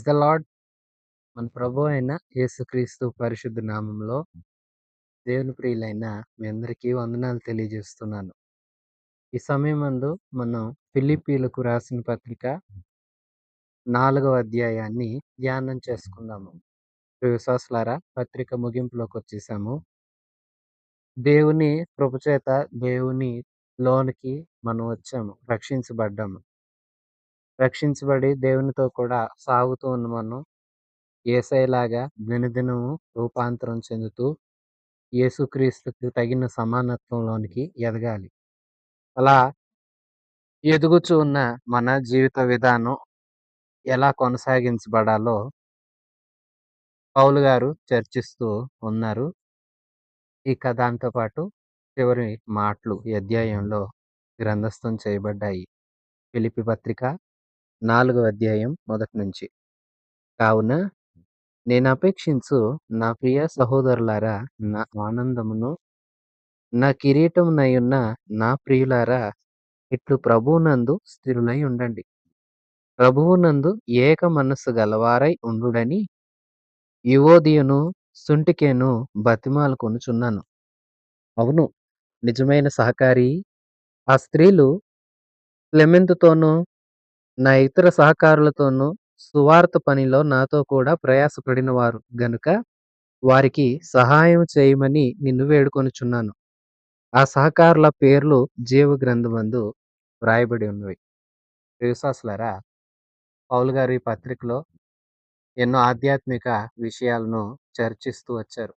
Praise the lord. మన ప్రభు అయిన యేసుక్రీస్తు పరిశుద్ధ నామంలో దేవుని ప్రియులైన మీ అందరికీ వందనాలు తెలియజేస్తున్నాను. ఈ సమయమందు మనం ఫిలిప్పీలకు రాసిన పత్రిక 4వ అధ్యాయాన్ని ధ్యానం చేసుకుందాము. ప్రియ విశ్వాసులారా, పత్రిక ముగింపులోకొచ్చేసాము. దేవుని కృపచేత దేవుని లోనికి మనం వచ్చాము. రక్షించబడ్డాము. రక్షించబడి దేవునితో కూడా సాగుతూ ఉన్న మనం యేసయ్యలాగా దినదినము రూపాంతరం చెందుతూ యేసుక్రీస్తుకు తగిన సమానత్వంలోనికి ఎదగాలి. అలా ఎదుగుచూ ఉన్న మన జీవిత విధానం ఎలా కొనసాగించబడాలో పౌలు గారు చర్చిస్తూ ఉన్నారు. ఇక దాంతో పాటు చివరి మాటలు ఈ అధ్యాయంలో గ్రంథస్థం చేయబడ్డాయి. ఫిలిప్పీ పత్రిక 4వ అధ్యాయం మొదటి నుంచి. కావున నేను అపేక్షించు నా ప్రియ సహోదరులారా, నా ఆనందమును నా కిరీటమునయున్న నా ప్రియులారా, ఇట్లు ప్రభువునందు స్థిరులై ఉండండి. ప్రభువునందు ఏక మనస్సు గలవారై ఉండుడని యువోదియను సుంటికేను బతిమాలుకొనుచున్నాను. అవును, నిజమైన సహకారి ఆ స్త్రీలు క్లెమెంతుతోనూ నా ఇతర సహకారులతోనూ సువార్త పనిలో నాతో కూడా ప్రయాసపడిన వారు గనుక వారికి సహాయం చేయమని నిన్ను వేడుకొనుచున్నాను. ఆ సహకారుల పేర్లు జీవ గ్రంథమందు వ్రాయబడి ఉన్నవి. విశ్వాసులారా, పౌలు గారు ఈ పత్రికలో ఎన్నో ఆధ్యాత్మిక విషయాలను చర్చిస్తూ వచ్చారు.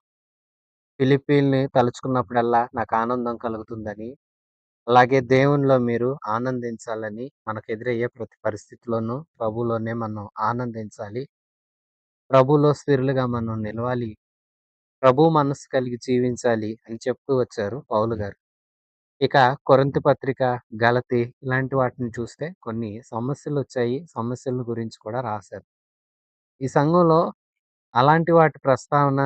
ఫిలిప్పీల్ని తలుచుకున్నప్పుడల్లా నాకు ఆనందం కలుగుతుందని, అలాగే దేవునిలో మీరు ఆనందించాలని, మనకు ఎదురయ్యే ప్రతి పరిస్థితిలోనూ ప్రభువులోనే మనం ఆనందించాలి. ప్రభువులో స్థిరులుగా మనం నిలవాలి. ప్రభు మనస్సు కలిగి జీవించాలి అని చెప్తూ వచ్చారు పౌలు గారు. ఇక కొరింథీ పత్రిక, గలతీ ఇలాంటి వాటిని చూస్తే కొన్ని సమస్యలొచ్చాయి. సమస్యల గురించి కూడా రాశారు. ఈ సంఘంలో అలాంటి వాటి ప్రస్తావన,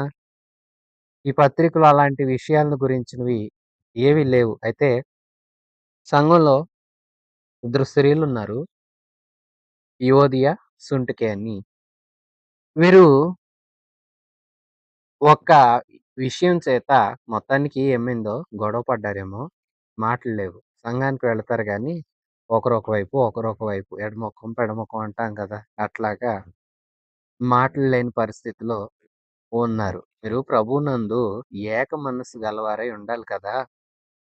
ఈ పత్రికలో అలాంటి విషయాలను గురించినవి ఏవి లేవు. అయితే సంఘంలో ఇద్దరు స్త్రీలున్నారు. యువోదియ, సుంటుకే అని. వీరు ఒక్క విషయం చేత మొత్తానికి ఏమైందో గొడవ పడ్డారేమో. మాటలు లేవు. సంఘానికి వెళతారు గానీ ఒకరొక వైపు, ఒకరొక వైపు. ఎడమొఖం, పెడమొఖం అంటాం కదా! అట్లాగా మాటలు లేని పరిస్థితిలో ఉన్నారు. మీరు ప్రభువునందు ఏక మనస్సు గలవారై ఉండాలి కదా!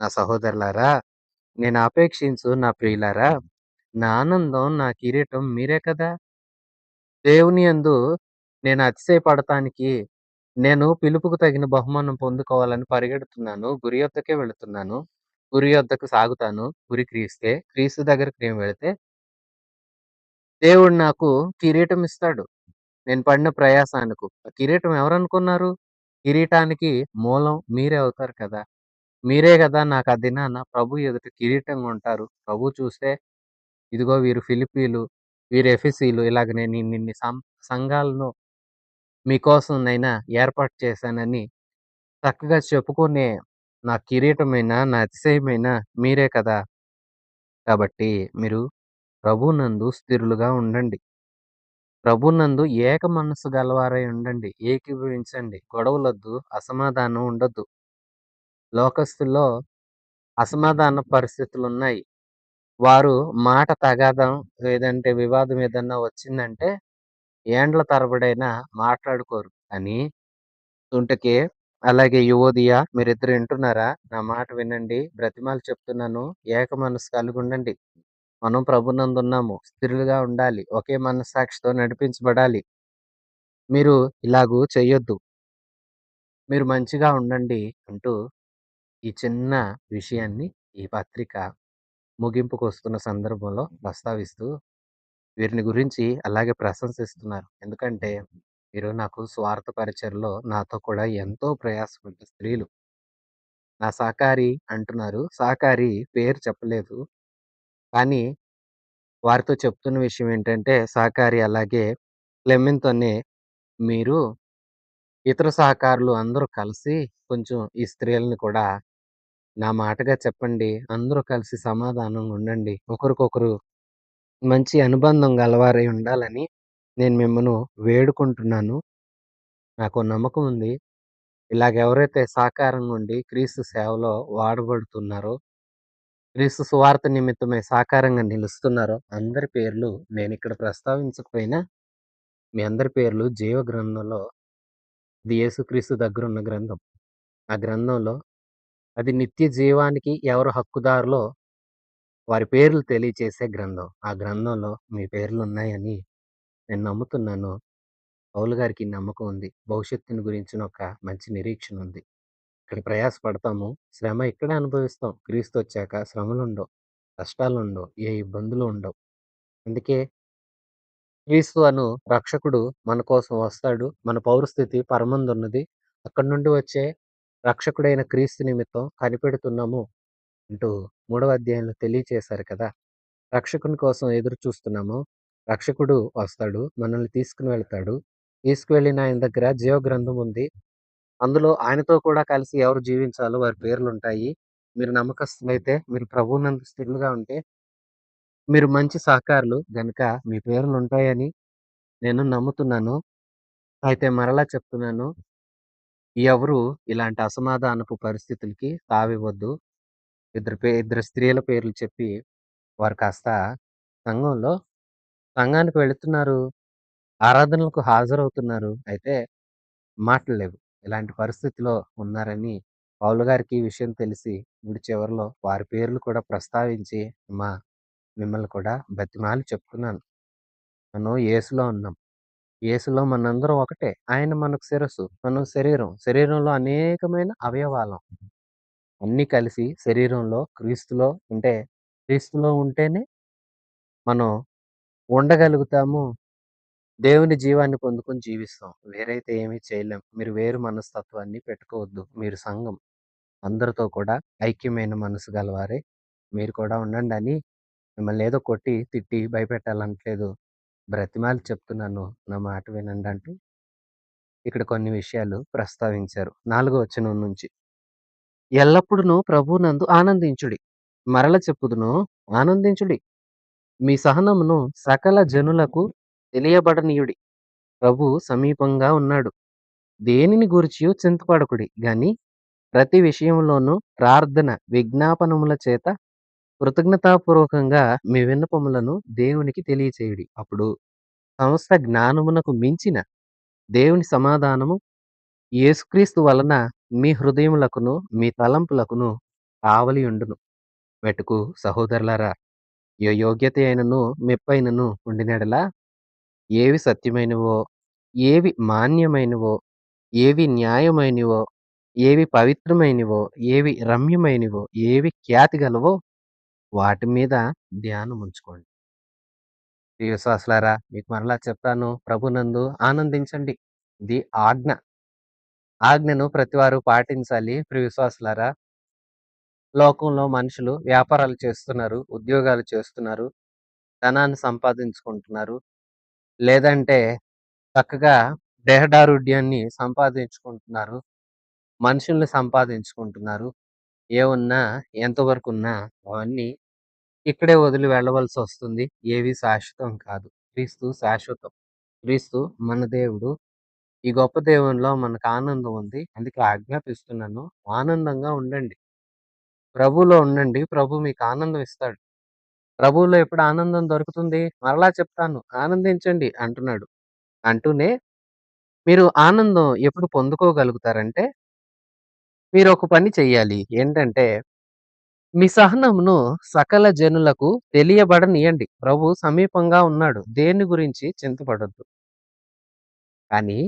నా సహోదరులారా, నేను అపేక్షించు నా ప్రియులారా, నా ఆనందం, నా కిరీటం మీరే కదా! దేవుని యందు నేను అతిశయపడటానికి నేను పిలుపుకు తగిన బహుమానం పొందుకోవాలని పరిగెడుతున్నాను. గురి యొద్దకే వెళుతున్నాను. గురి యొద్దకు సాగుతాను. గురి క్రీస్తే. క్రీస్తు దగ్గరికి నేను వెళితే దేవుడు నాకు కిరీటం ఇస్తాడు. నేను పడిన ప్రయాసానికి. ఆ కిరీటం ఎవరనుకున్నారు? కిరీటానికి మూలం మీరే అవుతారు కదా! మీరే గదా నాకు ఆ దినాన ప్రభు ఎదుట కిరీటంగా ఉంటారు. ప్రభు చూస్తే ఇదిగో వీరు ఫిలిప్పీలు, వీరు ఎఫెసీలు, ఇలాగ నేను ఇన్నిన్ని సంఘాలను మీకోసం నైనా ఏర్పాటు చేశానని చక్కగా చెప్పుకునే నా కిరీటమైన, నా అతిశయమైన మీరే కదా! కాబట్టి మీరు ప్రభువునందు స్థిరులుగా ఉండండి. ప్రభువునందు ఏక మనస్సు గలవారై ఉండండి. ఏకీభవించండి. గొడవలొద్దు. అసమాధానం ఉండొద్దు. లోకస్తుల్లో అసమాధాన పరిస్థితులున్నాయి. వారు మాట తగాదం లేదంటే వివాదం ఏదన్నా వచ్చిందంటే ఏండ్ల తరబడైనా మాట్లాడుకోరు. కానీ తుంటకే అలాగే యువోదియ మీరిద్దరు వింటున్నారా? నా మాట వినండి. బ్రతిమాలి చెప్తున్నాను. ఏక మనస్సు కలిగుండండి. మనం ప్రభునందున్నాము. స్థిరులుగా ఉండాలి. ఒకే మనస్సాక్షితో నడిపించబడాలి. మీరు ఇలాగూ చెయ్యొద్దు. మీరు మంచిగా ఉండండి అంటూ ఈ చిన్న విషయాన్ని ఈ పత్రిక ముగింపుకొస్తున్న సందర్భంలో ప్రస్తావిస్తూ వీరిని గురించి అలాగే ప్రశంసిస్తున్నారు. ఎందుకంటే వీరు నాకు స్వార్థ పరిచర్లో నాతో కూడా ఎంతో ప్రయాసపడ్డ స్త్రీలు. నా సహకారి అంటున్నారు. సహకారి పేరు చెప్పలేదు. కానీ వారితో చెప్తున్న విషయం ఏంటంటే సహకారి అలాగే క్లెమెంత్ అనే మీరు ఇతర సహకారులు అందరూ కలిసి కొంచెం ఈ స్త్రీలని కూడా నా మాటగా చెప్పండి. అందరూ కలిసి సమాధానంగా ఉండండి. ఒకరికొకరు మంచి అనుబంధం గలవారై ఉండాలని నేను మిమ్మను వేడుకుంటున్నాను. నాకో నమ్మకం ఉంది. ఇలాగెవరైతే సాకారంగా ఉండి క్రీస్తు సేవలో వాడబడుతున్నారో, క్రీస్తు సువార్త నిమిత్తమై సాకారంగా నిలుస్తున్నారో అందరి పేర్లు నేనిక్కడ ప్రస్తావించకపోయినా, మీ అందరి పేర్లు జీవ గ్రంథంలో ఇది యేసుక్రీస్తు దగ్గరున్న గ్రంథం. ఆ గ్రంథంలో అది నిత్య జీవానికి ఎవరు హక్కుదారులో వారి పేర్లు తెలియచేసే గ్రంథం. ఆ గ్రంథంలో మీ పేర్లున్నాయని నేను నమ్ముతున్నాను. పౌలు గారికి నమ్మకం ఉంది. భవిష్యత్తుని గురించిన ఒక మంచి నిరీక్షణ ఉంది. ఇక్కడ ప్రయాస పడతాము. శ్రమ ఇక్కడే అనుభవిస్తాం. క్రీస్తొచ్చాక శ్రమలుండవు, కష్టాలుండవు, ఏ ఇబ్బందులు ఉండవు. అందుకే క్రీస్తు అను రక్షకుడు మన కోసం వస్తాడు. మన పౌరస్థితి పరమందున్నది. అక్కడి నుండి వచ్చే రక్షకుడైన క్రీస్తు నిమిత్తం కనిపెడుతున్నాము అంటూ 3వ అధ్యాయంలో తెలియచేశారు కదా! రక్షకుని కోసం ఎదురు చూస్తున్నాము. రక్షకుడు వస్తాడు. మనల్ని తీసుకొని వెళ్తాడు. తీసుకువెళ్ళిన ఆయన దగ్గర జీవ గ్రంథం ఉంది. అందులో ఆయనతో కూడా కలిసి ఎవరు జీవించాలో వారి పేర్లుంటాయి. మీరు నమ్మకస్తులైతే, మీరు ప్రభువునందు స్థిరులుగా ఉంటే, మీరు మంచి సహకారులు గనుక మీ పేర్లుంటాయని నేను నమ్ముతున్నాను. అయితే మరలా చెప్తున్నాను. ఎవరు ఇలాంటి అసమాధానపు పరిస్థితులకి తావివ్వద్దు. ఇద్దరు స్త్రీల పేర్లు చెప్పి వారు కాస్త సంఘంలో సంఘానికి వెళుతున్నారు. ఆరాధనలకు హాజరవుతున్నారు. అయితే మాటలు లేవు. ఇలాంటి పరిస్థితిలో ఉన్నారని పౌలు గారికి ఈ విషయం తెలిసి చివరిలో వారి పేర్లు కూడా ప్రస్తావించి అమ్మా! మిమ్మల్ని కూడా బతిమాలి చెప్తున్నాను. మనం యేసులో ఉన్నాం. యేసులో మనందరం ఒకటే. ఆయన మనకు శిరస్సు. మనం శరీరం. శరీరంలో అనేకమైన అవయవాలం. అన్నీ కలిసి శరీరంలో క్రీస్తులో ఉంటే క్రీస్తులో ఉంటేనే మనం ఉండగలుగుతాము. దేవుని జీవాన్ని పొందుకొని జీవిస్తాం. వేరైతే ఏమీ చేయలేం. మీరు వేరు మనస్తత్వాన్ని పెట్టుకోవద్దు. మీరు సంఘం. అందరితో కూడా ఐక్యమైన మనసు గలవారే మీరు కూడా ఉండండని మిమ్మల్ని ఏదో కొట్టి, తిట్టి భయపెట్టాలనట్లేదు. బ్రతిమాలి చెప్తున్నాను. నా మాట వినండి అంటూ ఇక్కడ కొన్ని విషయాలు ప్రస్తావించారు. 4వ వచనం నుంచి. ఎల్లప్పుడును ప్రభువునందు ఆనందించుడి. మరల చెప్పుదును ఆనందించుడి. మీ సహనమును సకల జనులకు తెలియబడనీయుడి. ప్రభువు సమీపంగా ఉన్నాడు. దేనిని గూర్చియు చింతపడకుడి గాని ప్రతి విషయంలోనూ ప్రార్థన, విజ్ఞాపనముల చేత కృతజ్ఞతాపూర్వకంగా మీ విన్నపములను దేవునికి తెలియచేయుడి. అప్పుడు సమస్త జ్ఞానమునకు మించిన దేవుని సమాధానము యేసుక్రీస్తు వలన మీ హృదయములకును, మీ తలంపులకును కావలియుండును. మెట్టుకు సహోదరులారా, ఏ యోగ్యత అయినను, మెప్పైనను ఉండినెడల ఏవి సత్యమైనవో, ఏవి మాన్యమైనవో, ఏవి న్యాయమైనవో, ఏవి పవిత్రమైనవో, ఏవి రమ్యమైనవో, ఏవి ఖ్యాతి గలవో వాటి మీద ధ్యానముంచుకోండి. ప్రియ విశ్వాసులారా, మీకు మరలా చెప్తాను. ప్రభునందు ఆనందించండి. ఇది ఆజ్ఞ. ఆజ్ఞను ప్రతివారు పాటించాలి. ప్రియ విశ్వాసులారా, లోకంలో మనుషులు వ్యాపారాలు చేస్తున్నారు, ఉద్యోగాలు చేస్తున్నారు, ధనాన్ని సంపాదించుకుంటున్నారు. లేదంటే చక్కగా దేహదారుఢ్యాన్ని సంపాదించుకుంటున్నారు. మనుషుల్ని సంపాదించుకుంటున్నారు. ఏవున్నా, ఎంతవరకున్నా అవన్నీ ఇక్కడే వదిలి వెళ్ళవలసొస్తుంది. ఏవి శాశ్వతం కాదు. క్రీస్తు శాశ్వతం. క్రీస్తు మన దేవుడు. ఈ గొప్ప దేవునిలో మనకు ఆనందం ఉంది. అందుకే ఆజ్ఞాపిస్తున్నాను. ఆనందంగా ఉండండి. ప్రభువులో ఉండండి. ప్రభు మీకు ఆనందం ఇస్తాడు. ప్రభువులో ఎప్పుడు ఆనందం దొరుకుతుంది? మరలా చెప్తాను. ఆనందించండి అంటున్నాడు. అంటూనే మీరు ఆనందం ఎప్పుడు పొందుకోగలుగుతారంటే, మీరొక పని చెయ్యాలి. ఏంటంటే, మీ సహనమును సకల జనులకు తెలియబడనీయండి. ప్రభు సమీపంగా ఉన్నాడు. దేని గురించి చింతపడొద్దు. కానీ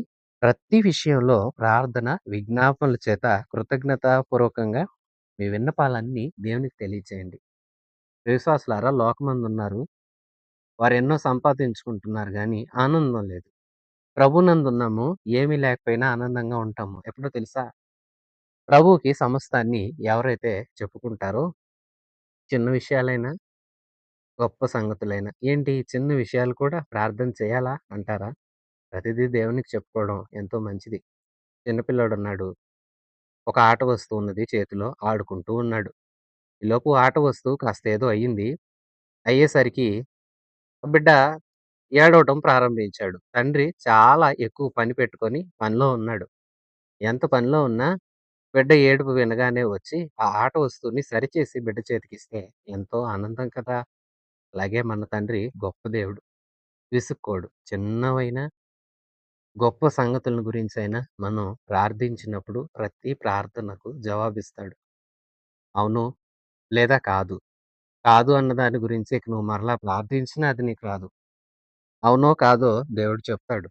ప్రతి విషయంలో ప్రార్థన, విజ్ఞాపనల చేత కృతజ్ఞతాపూర్వకంగా మీ విన్నపాలన్నీ దేవునికి తెలియచేయండి. విశ్వాసులారా లోకమందున్నారు. వారెన్నో సంపాదించుకుంటున్నారు గానీ ఆనందం లేదు. ప్రభువునందున్నాము. ఏమీ లేకపోయినా ఆనందంగా ఉంటాము. ఎప్పుడో తెలుసా? ప్రభువుకి సమస్తాన్ని ఎవరైతే చెప్పుకుంటారో చిన్న విషయాలైనా, గొప్ప సంగతులైనా ఏంటి చిన్న విషయాలు కూడా ప్రార్థన చేయాలా అంటారా? ప్రతిదీ దేవునికి చెప్పుకోవడం ఎంతో మంచిది. చిన్న పిల్లోడున్నాడు. ఒక ఆట వస్తువు ఉన్నది చేతిలో. ఆడుకుంటూ ఉన్నాడు. ఈలోపు ఆట వస్తువు కాస్త ఏదో అయ్యింది. అయ్యేసరికి ఆ బిడ్డ ఏడవటం ప్రారంభించాడు. తండ్రి చాలా ఎక్కువ పని పెట్టుకొని పనిలో ఉన్నాడు. ఎంత పనిలో ఉన్నా బిడ్డ ఏడుపు వినగానే వచ్చి ఆ ఆట వస్తువుని సరిచేసి బిడ్డ చేతికిస్తే ఎంతో ఆనందం కదా! అలాగే మన తండ్రి గొప్ప దేవుడు. విసుక్కోడు. చిన్నవైనా, గొప్ప సంగతులను గురించైనా మనం ప్రార్థించినప్పుడు ప్రతి ప్రార్థనకు జవాబిస్తాడు. అవును లేదా కాదు. కాదు అన్న దాని గురించి ఇక నువ్వు మరలా ప్రార్థించినా అది నీకు రాదు. అవునో కాదో దేవుడు చెప్తాడు.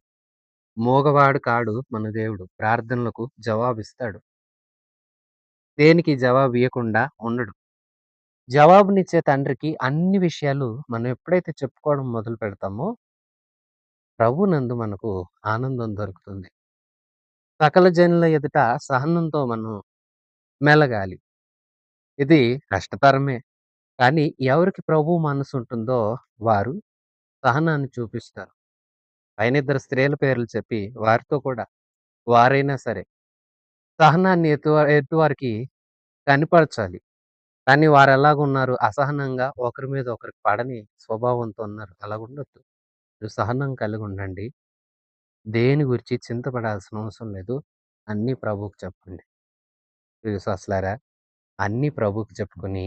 మూగవాడు కాడు మన దేవుడు. ప్రార్థనలకు జవాబిస్తాడు. దేనికి జవాబియ్యకుండా ఉండడు. జవాబునిచ్చే తండ్రికి అన్ని విషయాలు మనం ఎప్పుడైతే చెప్పుకోవడం మొదలు పెడతామో, ప్రభువునందు మనకు ఆనందం దొరుకుతుంది. సకల జనుల ఎదుట సహనంతో మనం మెలగాలి. ఇది కష్టతరమే. కానీ ఎవరికి ప్రభువు మనసుంటుందో వారు సహనాన్ని చూపిస్తారు. పైనిద్దరు స్త్రీల పేర్లు చెప్పి వారితో కూడా వారైనా సరే సహనాన్ని ఎదుటివారికి కనపరచాలి. కానీ వారెలాగున్నారు? అసహనంగా ఒకరి మీద ఒకరికి పడని స్వభావంతో ఉన్నారు. అలాగుండొద్దు. మీరు సహనం కలిగుండండి. దేని గురించి చింతపడాల్సిన అవసరం లేదు. అన్నీ ప్రభువుకి చెప్పండి. ప్రియ విశ్వాసులారా, అన్నీ ప్రభువుకి చెప్పుకొని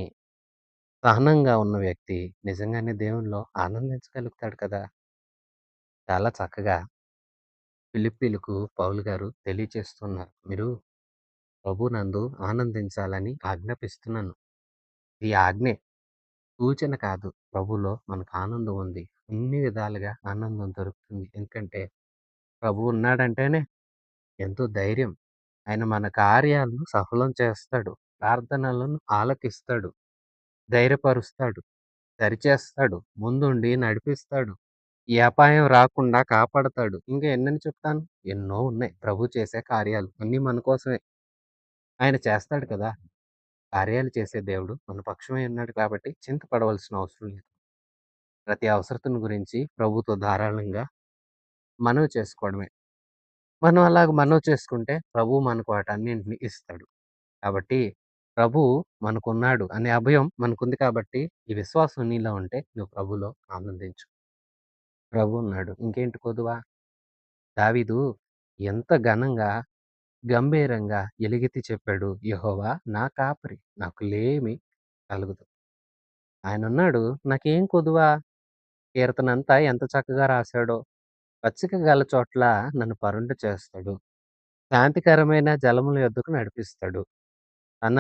సహనంగా ఉన్న వ్యక్తి నిజంగానే దేవునిలో ఆనందించగలుగుతాడు కదా! చాలా చక్కగా ఫిలిప్పీలకు పౌలు గారు తెలియచేస్తున్నారు. మీరు ప్రభువునందు ఆనందించాలని ఆజ్ఞాపిస్తున్నాను. ఈ ఆజ్ఞే సూచన కాదు. ప్రభువులో మనకు ఆనందం ఉంది. అన్ని విధాలుగా ఆనందం దొరుకుతుంది. ఎందుకంటే ప్రభువు ఉన్నాడంటేనే ఎంతో ధైర్యం. ఆయన మన కార్యాలను సఫలం చేస్తాడు. ప్రార్థనలను ఆలకిస్తాడు. ధైర్యపరుస్తాడు. సరిచేస్తాడు. ముందుండి నడిపిస్తాడు. ఈ అపాయం రాకుండా కాపాడతాడు. ఇంకా ఎన్నని చెప్తాను? ఎన్నో ఉన్నాయి. ప్రభు చేసే కార్యాలు. అన్నీ మన కోసమే. ఆయన చేస్తాడు కదా! కార్యాలు చేసే దేవుడు మన పక్షమే ఉన్నాడు కాబట్టి చింతపడవలసిన అవసరం లేదు. ప్రతి అవసరతను గురించి ప్రభుతో ధారాళంగా మనవి చేసుకోవడమే. మనం అలాగ మనవి చేసుకుంటే ప్రభువు మనకు వాటన్నింటిని ఇస్తాడు. కాబట్టి ప్రభువు మనకున్నాడు అనే అభయం మనకుంది కాబట్టి ఈ విశ్వాసం నీలో ఉంటే నువ్వు ప్రభువులో ఆనందించు. ప్రభువు ఉన్నాడు. ఇంకేంటి కొదువ? దావీదు ఎంత ఘనంగా, గంభీరంగా ఎలుగెత్తి చెప్పాడు. యెహోవా నా కాపరి. నాకు లేమి కలుగదు. ఆయనున్నాడు. నాకేం కొదువ? కీర్తనంతా ఎంత చక్కగా రాశాడో. పచ్చిక గల చోట్ల నన్ను పరుండ చేస్తాడు. శాంతికరమైన జలముల యొద్దకు నడిపిస్తాడు. తన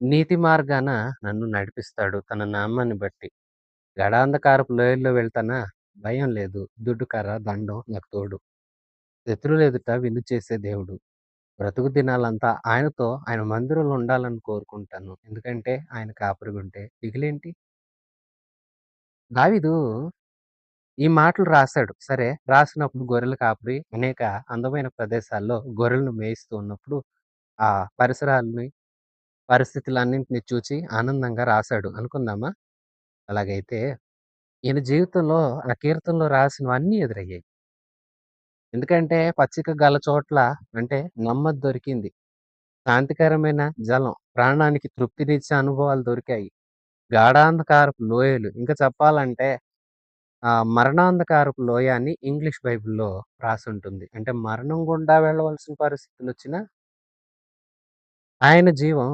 నీతి మార్గాన నన్ను నడిపిస్తాడు తన నామాన్ని బట్టి. గడాంధకారపు లోయల్లో వెళ్తానా? భయం లేదు. దుడ్డు కర్ర, దండం నాకు తోడు. శత్రువుల ఎదుట విందు చేసే దేవుడు. బ్రతుకు దినాలంతా ఆయనతో ఆయన మందిరంలో ఉండాలని కోరుకుంటాను. ఎందుకంటే ఆయన కాపరిగుంటే దిగులేంటి? దావీదు ఈ మాటలు రాశాడు. సరే రాసినప్పుడు గొర్రెల కాపరి అనేక అందమైన ప్రదేశాల్లో గొర్రెలను మేయిస్తూ ఉన్నప్పుడు ఆ పరిసరాల్ని, పరిస్థితులన్నింటిని చూచి ఆనందంగా రాశాడు అనుకుందామా? అలాగైతే ఈయన జీవితంలో ఆ కీర్తనలో రాసినవన్నీ ఎదురయ్యాయి. ఎందుకంటే పచ్చిక గల చోట్ల అంటే నెమ్మది దొరికింది. శాంతికరమైన జలం, ప్రాణానికి తృప్తినిచ్చే అనుభవాలు దొరికాయి. గాఢాంధకారపు లోయలు ఇంకా చెప్పాలంటే మరణాంధకారపు లోయ అని ఇంగ్లీష్ బైబిల్‌లో రాసుంటుంది. అంటే మరణం గుండా వెళ్ళవలసిన పరిస్థితులొచ్చినా ఆయన జీవం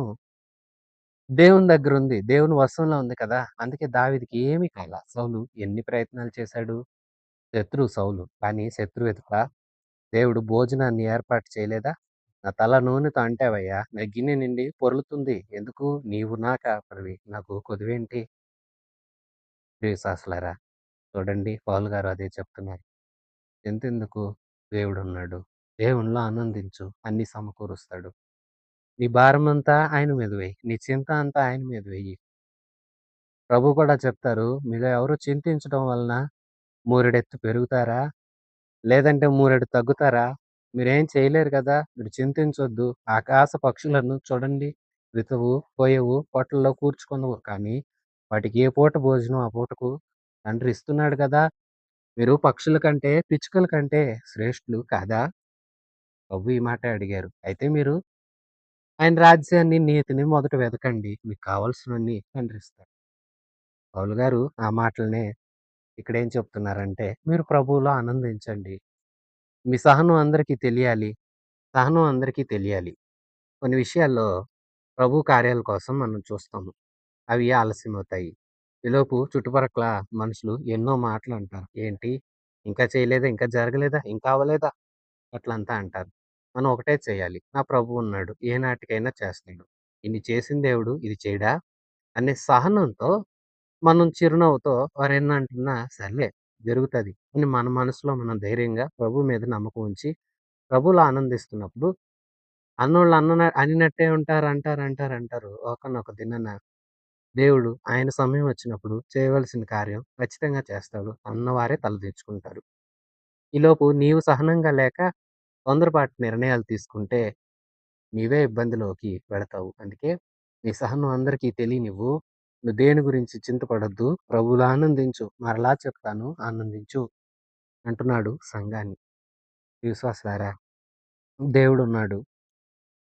దేవుని దగ్గరుంది. దేవుని వశంలో ఉంది కదా! అందుకే దావీదుకి ఏమీ కాలా. సౌలు ఎన్ని ప్రయత్నాలు చేశాడు? శత్రువు సౌలు. కానీ శత్రువు ఎదుట దేవుడు భోజనాన్ని ఏర్పాటు చేయలేదా? నా తల నూనెతో అంటావయ్యా! నా గిన్నె నిండి పొర్లుతుంది. ఎందుకు? నీవు నా కాపరివి. నాకు కొదువేంటి? ప్రియవిశ్వాసులారా చూడండి పౌలు గారు అదే చెప్తున్నారు. ఎంతెందుకు? దేవుడున్నాడు. దేవునిలో ఆనందించు. అన్నీ సమకూరుస్తాడు. నీ భారమంతా ఆయన మీద వెయ్యి. నీ చింత అంతా ఆయన మీద వెయ్యి. ప్రభు కూడా చెప్తారు. మీలో ఎవరు చింతించడం వలన మూరెడెత్తు పెరుగుతారా? లేదంటే మూరెడు తగ్గుతారా? మీరేం చేయలేరు కదా! మీరు చింతించొద్దు. ఆకాశ పక్షులను చూడండి. వితవు, కోయవు, పొట్టల్లో కూర్చుకొనవు. కానీ వాటికి ఏ పూట భోజనం ఆ పూటకు తండ్రి ఇస్తున్నాడు కదా! మీరు పక్షుల కంటే, పిచ్చుకల కంటే శ్రేష్ఠులు కాదా? ప్రభు ఈ మాటే అడిగారు. అయితే మీరు ఆయన రాజ్యాన్ని, నీతిని మొదట వెతకండి. మీకు కావాల్సినవన్నీ తండ్రిస్తాడు. పౌలు గారు ఆ మాటలనే ఇక్కడేం చెప్తున్నారంటే, మీరు ప్రభువులో ఆనందించండి. మీ సహనం అందరికీ తెలియాలి. సహనం అందరికీ తెలియాలి. కొన్ని విషయాల్లో ప్రభు కార్యాల కోసం మనం చూస్తాము. అవి ఆలస్యమవుతాయి. ఈలోపు చుట్టుపక్కల మనుషులు ఎన్నో మాటలంటారు. ఏంటి? ఇంకా చేయలేదా? ఇంకా జరగలేదా? ఇంకా అవ్వలేదా? అట్లంతా అంటారు. మనం ఒకటే చేయాలి. నా ప్రభువున్నాడు. ఏనాటికైనా చేస్తాడు. ఇన్ని చేసిన దేవుడు ఇది చేయడా? అనే సహనంతో మనం చిరునవ్వుతో వారెన్నంటున్నా సర్లే జరుగుతది అని మన మనసులో మనం ధైర్యంగా ప్రభు మీద నమ్మకం ఉంచి, ప్రభువులో ఆనందిస్తున్నప్పుడు అన్నోళ్ళు అనినట్టే ఉంటారు. అంటారు. ఒకానొక దినాన దేవుడు ఆయన సమయం వచ్చినప్పుడు చేయవలసిన కార్యం ఖచ్చితంగా చేస్తాడు అన్నవారే తలదించుకుంటారు. ఈలోపు నీవు సహనంగా లేక తొందరపాటు నిర్ణయాలు తీసుకుంటే నీవే ఇబ్బందిలోకి వెళతావు. అందుకే నీ సహనం అందరికీ తెలియనివ్వు. నువ్వు దేని గురించి చింతపడొద్దు. ప్రభువులో ఆనందించు. మరలా చెప్తాను ఆనందించు అంటున్నాడు సంఘాన్ని. విశ్వాసులారా, దేవుడున్నాడు.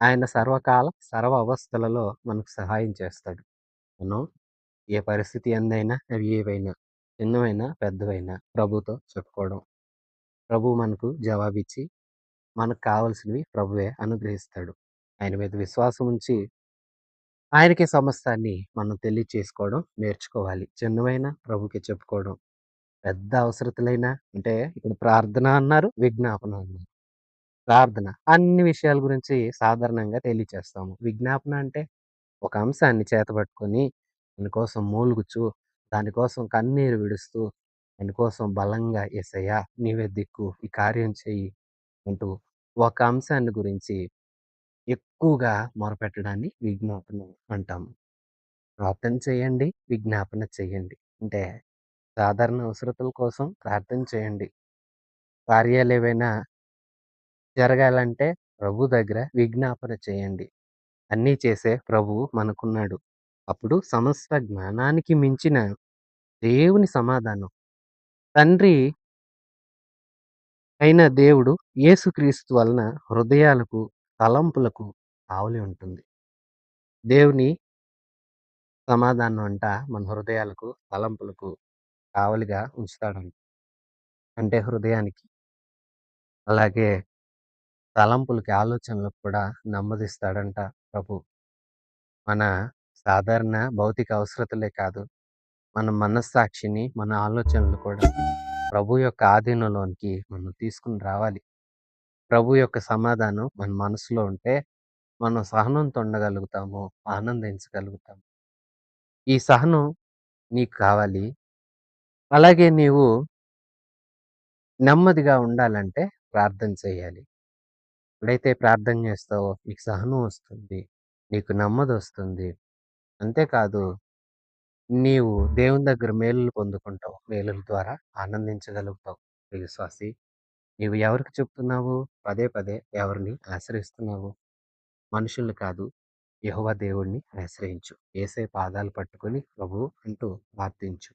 ఆయన సర్వకాల, సర్వ అవస్థలలో మనకు సహాయం చేస్తాడు. మనం ఏ పరిస్థితి ఎందైనా అవి ఏవైనా చిన్నవైనా, పెద్దవైనా ప్రభువుతో చెప్పుకోవడం. ప్రభువు మనకు జవాబిచ్చి మనకు కావాల్సినవి ప్రభువే అనుగ్రహిస్తాడు. ఆయన మీద విశ్వాసం ఉంచి ఆయనకే సమస్తాన్ని మనం తెలియచేసుకోవడం నేర్చుకోవాలి. చిన్నవైనా ప్రభువుకే చెప్పుకోవడం. పెద్ద అవసరతలైనా అంటే ఇక్కడ ప్రార్థన అన్నారు, విజ్ఞాపన అన్నారు. ప్రార్థన అన్ని విషయాల గురించి సాధారణంగా తెలియచేస్తాము. విజ్ఞాపన అంటే ఒక అంశాన్ని చేతబట్టుకొని దానికోసం మూలుగుచూ, దానికోసం కన్నీరు విడుస్తూ, దానికోసం బలంగా యేసయ్యా నీవే దిక్కు, ఈ కార్యం చెయ్యి అంటూ ఒక అంశాన్ని గురించి ఎక్కువగా మొరపెట్టడాన్ని విజ్ఞాపన అంటాము. ప్రార్థన చేయండి, విజ్ఞాపన చేయండి. అంటే సాధారణ అవసరతల కోసం ప్రార్థన చేయండి. కార్యాలేవైనా జరగాలంటే ప్రభు దగ్గర విజ్ఞాపన చేయండి. అన్నీ చేసే ప్రభువు మనకున్నాడు. అప్పుడు సమస్త జ్ఞానానికి మించిన దేవుని సమాధానం తండ్రి అయిన దేవుడు యేసుక్రీస్తు వలన హృదయాలకు, తలంపులకు కావలి ఉంటుంది. దేవుని సమాధానం అంట మన హృదయాలకు, తలంపులకు కావలిగా ఉంచుతాడంట. అంటే హృదయానికి. అలాగే తలంపులకి, ఆలోచనలకు కూడా నెమ్మదిస్తాడంట ప్రభు. మన సాధారణ భౌతిక అవసరతలే కాదు, మన మనస్సాక్షిని, మన ఆలోచనలు కూడా ప్రభు యొక్క ఆధీనంలోనికి మనం తీసుకొని రావాలి. ప్రభు యొక్క సమాధానం మన మనసులో ఉంటే, మనం సహనంతో ఉండగలుగుతాము, ఆనందించగలుగుతాము. ఈ సహనం నీకు కావాలి. అలాగే నీవు నెమ్మదిగా ఉండాలంటే ప్రార్థన చేయాలి. ఎప్పుడైతే ప్రార్థన చేస్తావో నీకు సహనం వస్తుంది. నీకు నెమ్మదొస్తుంది. అంతేకాదు నీవు దేవుని దగ్గర మేలులు పొందుకుంటావు. మేలుల ద్వారా ఆనందించగలుగుతావు. విశ్వాసి నీవు ఎవరికి చెప్తున్నావు? పదే పదే ఎవరిని ఆశ్రయిస్తున్నావు? మనుషుల్ని కాదు, యెహోవా దేవుడిని ఆశ్రయించు. యేసయ్య పాదాలు పట్టుకొని ప్రభూ అంటూ ప్రార్థించు.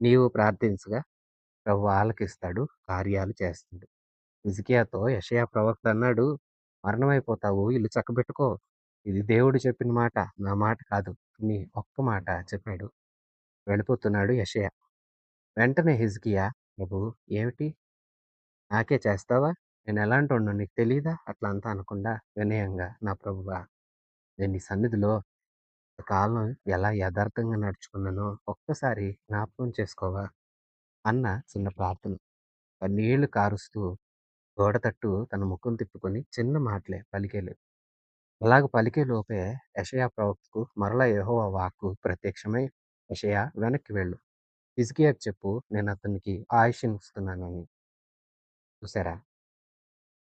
నీవు ప్రార్థించగా ప్రభువు ఆలకిస్తాడు, కార్యాలు చేస్తాడు. హిజ్కియాతో యెషయా ప్రవక్త అన్నాడు, "మరణమైపోతావు, ఇల్లు చక్కబెట్టుకో." ఇది దేవుడు చెప్పిన మాట, నా మాట కాదు. నీ ఒక్క మాట చెప్పాడు. వెళ్ళిపోతున్నాడు యెషయా. వెంటనే హిజ్కియా, "ప్రభూ ఏమిటి? నాకే చేస్తావా? నేనెలాంటోడినో నీకు తెలీదా?" అట్లా అంతా అనకుండా వినయంగా, "నా ప్రభువా, నేను నీ సన్నిధిలో కాలం ఎలా యథార్థంగా నడుచుకున్నానో ఒక్కసారి జ్ఞాపకం చేసుకోవా?" అన్న చిన్న ప్రార్థన. కన్నీళ్లు కారుస్తూ గోడ తట్టు తన ముఖం తిప్పుకొని చిన్న మాటలే పలికేలు. అలాగ పలికే లోపే యెషయా ప్రవక్తకు మరలా యెహోవా వాక్కు ప్రత్యక్షమై, "యెషయా వెనక్కి వెళ్ళు. హిజ్కియాకు చెప్పు నేను అతనికి ఆయుష్షునిస్తున్నానని." చూసారా?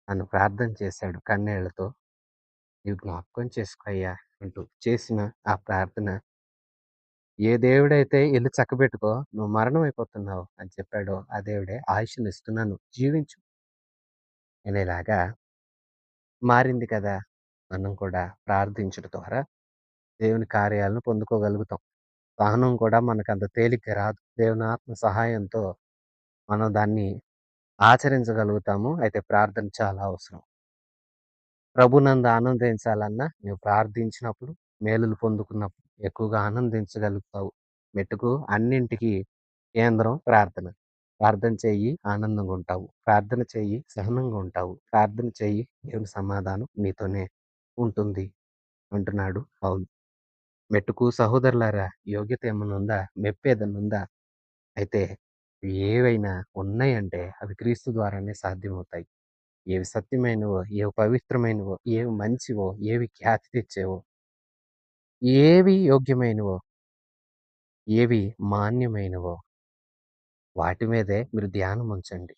తను ప్రార్థన చేశాడు కన్నీళ్లతో. "నీవు జ్ఞాపకం చేసుకో అయ్యా" అంటూ చేసిన ఆ ప్రార్థన ఏ దేవుడైతే "ఎళ్లి చక్కబెట్టుకో, నువ్వు మరణం అయిపోతున్నావు" అని చెప్పాడో ఆ దేవుడే ఆయుష్షునిస్తున్నాను జీవించు అనేలాగా మారింది కదా! మనం కూడా ప్రార్థించుట ద్వారా దేవుని కార్యాలను పొందుకోగలుగుతాం. సహనం కూడా మనకంత తేలిగ్గా రాదు. దేవుని ఆత్మ సహాయంతో మనం దాన్ని ఆచరించగలుగుతాము. అయితే ప్రార్థన చాలా అవసరం. ప్రభునందు ఆనందించాలన్నా నువ్వు ప్రార్థించినప్పుడు, మేలులు పొందుకున్నప్పుడు ఎక్కువగా ఆనందించగలుగుతావు. మెట్టుకు అన్నింటికి కేంద్రం ప్రార్థన. ప్రార్థన చెయ్యి ఆనందంగా ఉంటావు. ప్రార్థన చెయ్యి సహనంగా ఉంటావు. ప్రార్థన చెయ్యి దేవుని సమాధానం నీతోనే ఉంటుంది అంటున్నాడు పౌలు. మెట్టుకు సహోదరులారా యోగ్యత ఏమన్నుందా? మెప్పేదన్నుందా? అయితే ఏవైనా ఉన్నాయంటే అవి క్రీస్తు ద్వారానే సాధ్యమవుతాయి. ఏవి సత్యమైనవో, ఏవి పవిత్రమైనవో, ఏవి మంచివో, ఏవి ఖ్యాతి తెచ్చేవో, ఏవి యోగ్యమైనవో, ఏవి మాన్యమైనవో వాటి మీదే మీరు ధ్యానం ఉంచండి.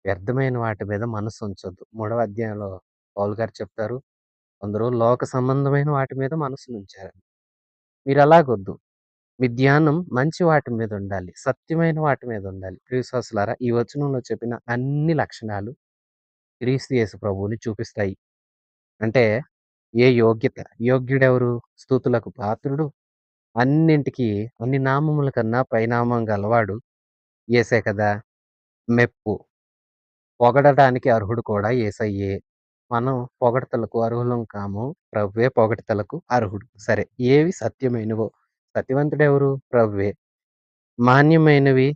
వ్యర్థమైన వాటి మీద మనసు ఉంచొద్దు. మూడవ అధ్యాయంలో పౌలు గారు చెప్తారు, కొందరు లోక సంబంధమైన వాటి మీద మనసునుంచారు. మీరలాగొద్దు. మీ ధ్యానం మంచి వాటి మీద ఉండాలి. సత్యమైన వాటి మీద ఉండాలి. ప్రియ విశ్వాసులారా, ఈ వచనంలో చెప్పిన అన్ని లక్షణాలు క్రీస్తు యేసు ప్రభువుని చూపిస్తాయి. అంటే ఏ యోగ్యత, యోగ్యుడెవరు? స్తుతులకు పాత్రుడు, అన్నింటికి అన్ని నామముల కన్నా పైనామం గలవాడు యేసే కదా! మెప్పు, పొగడడానికి అర్హుడు కూడా యేసయ్యే. మనం పొగడ్తలకు అర్హులం కాము. ప్రభువే పొగడ్తలకు అర్హుడు. సరే, ఏవి సత్యమైనవో, సత్యవంతుడెవరు? ప్రభువే. మాన్యమైనవి,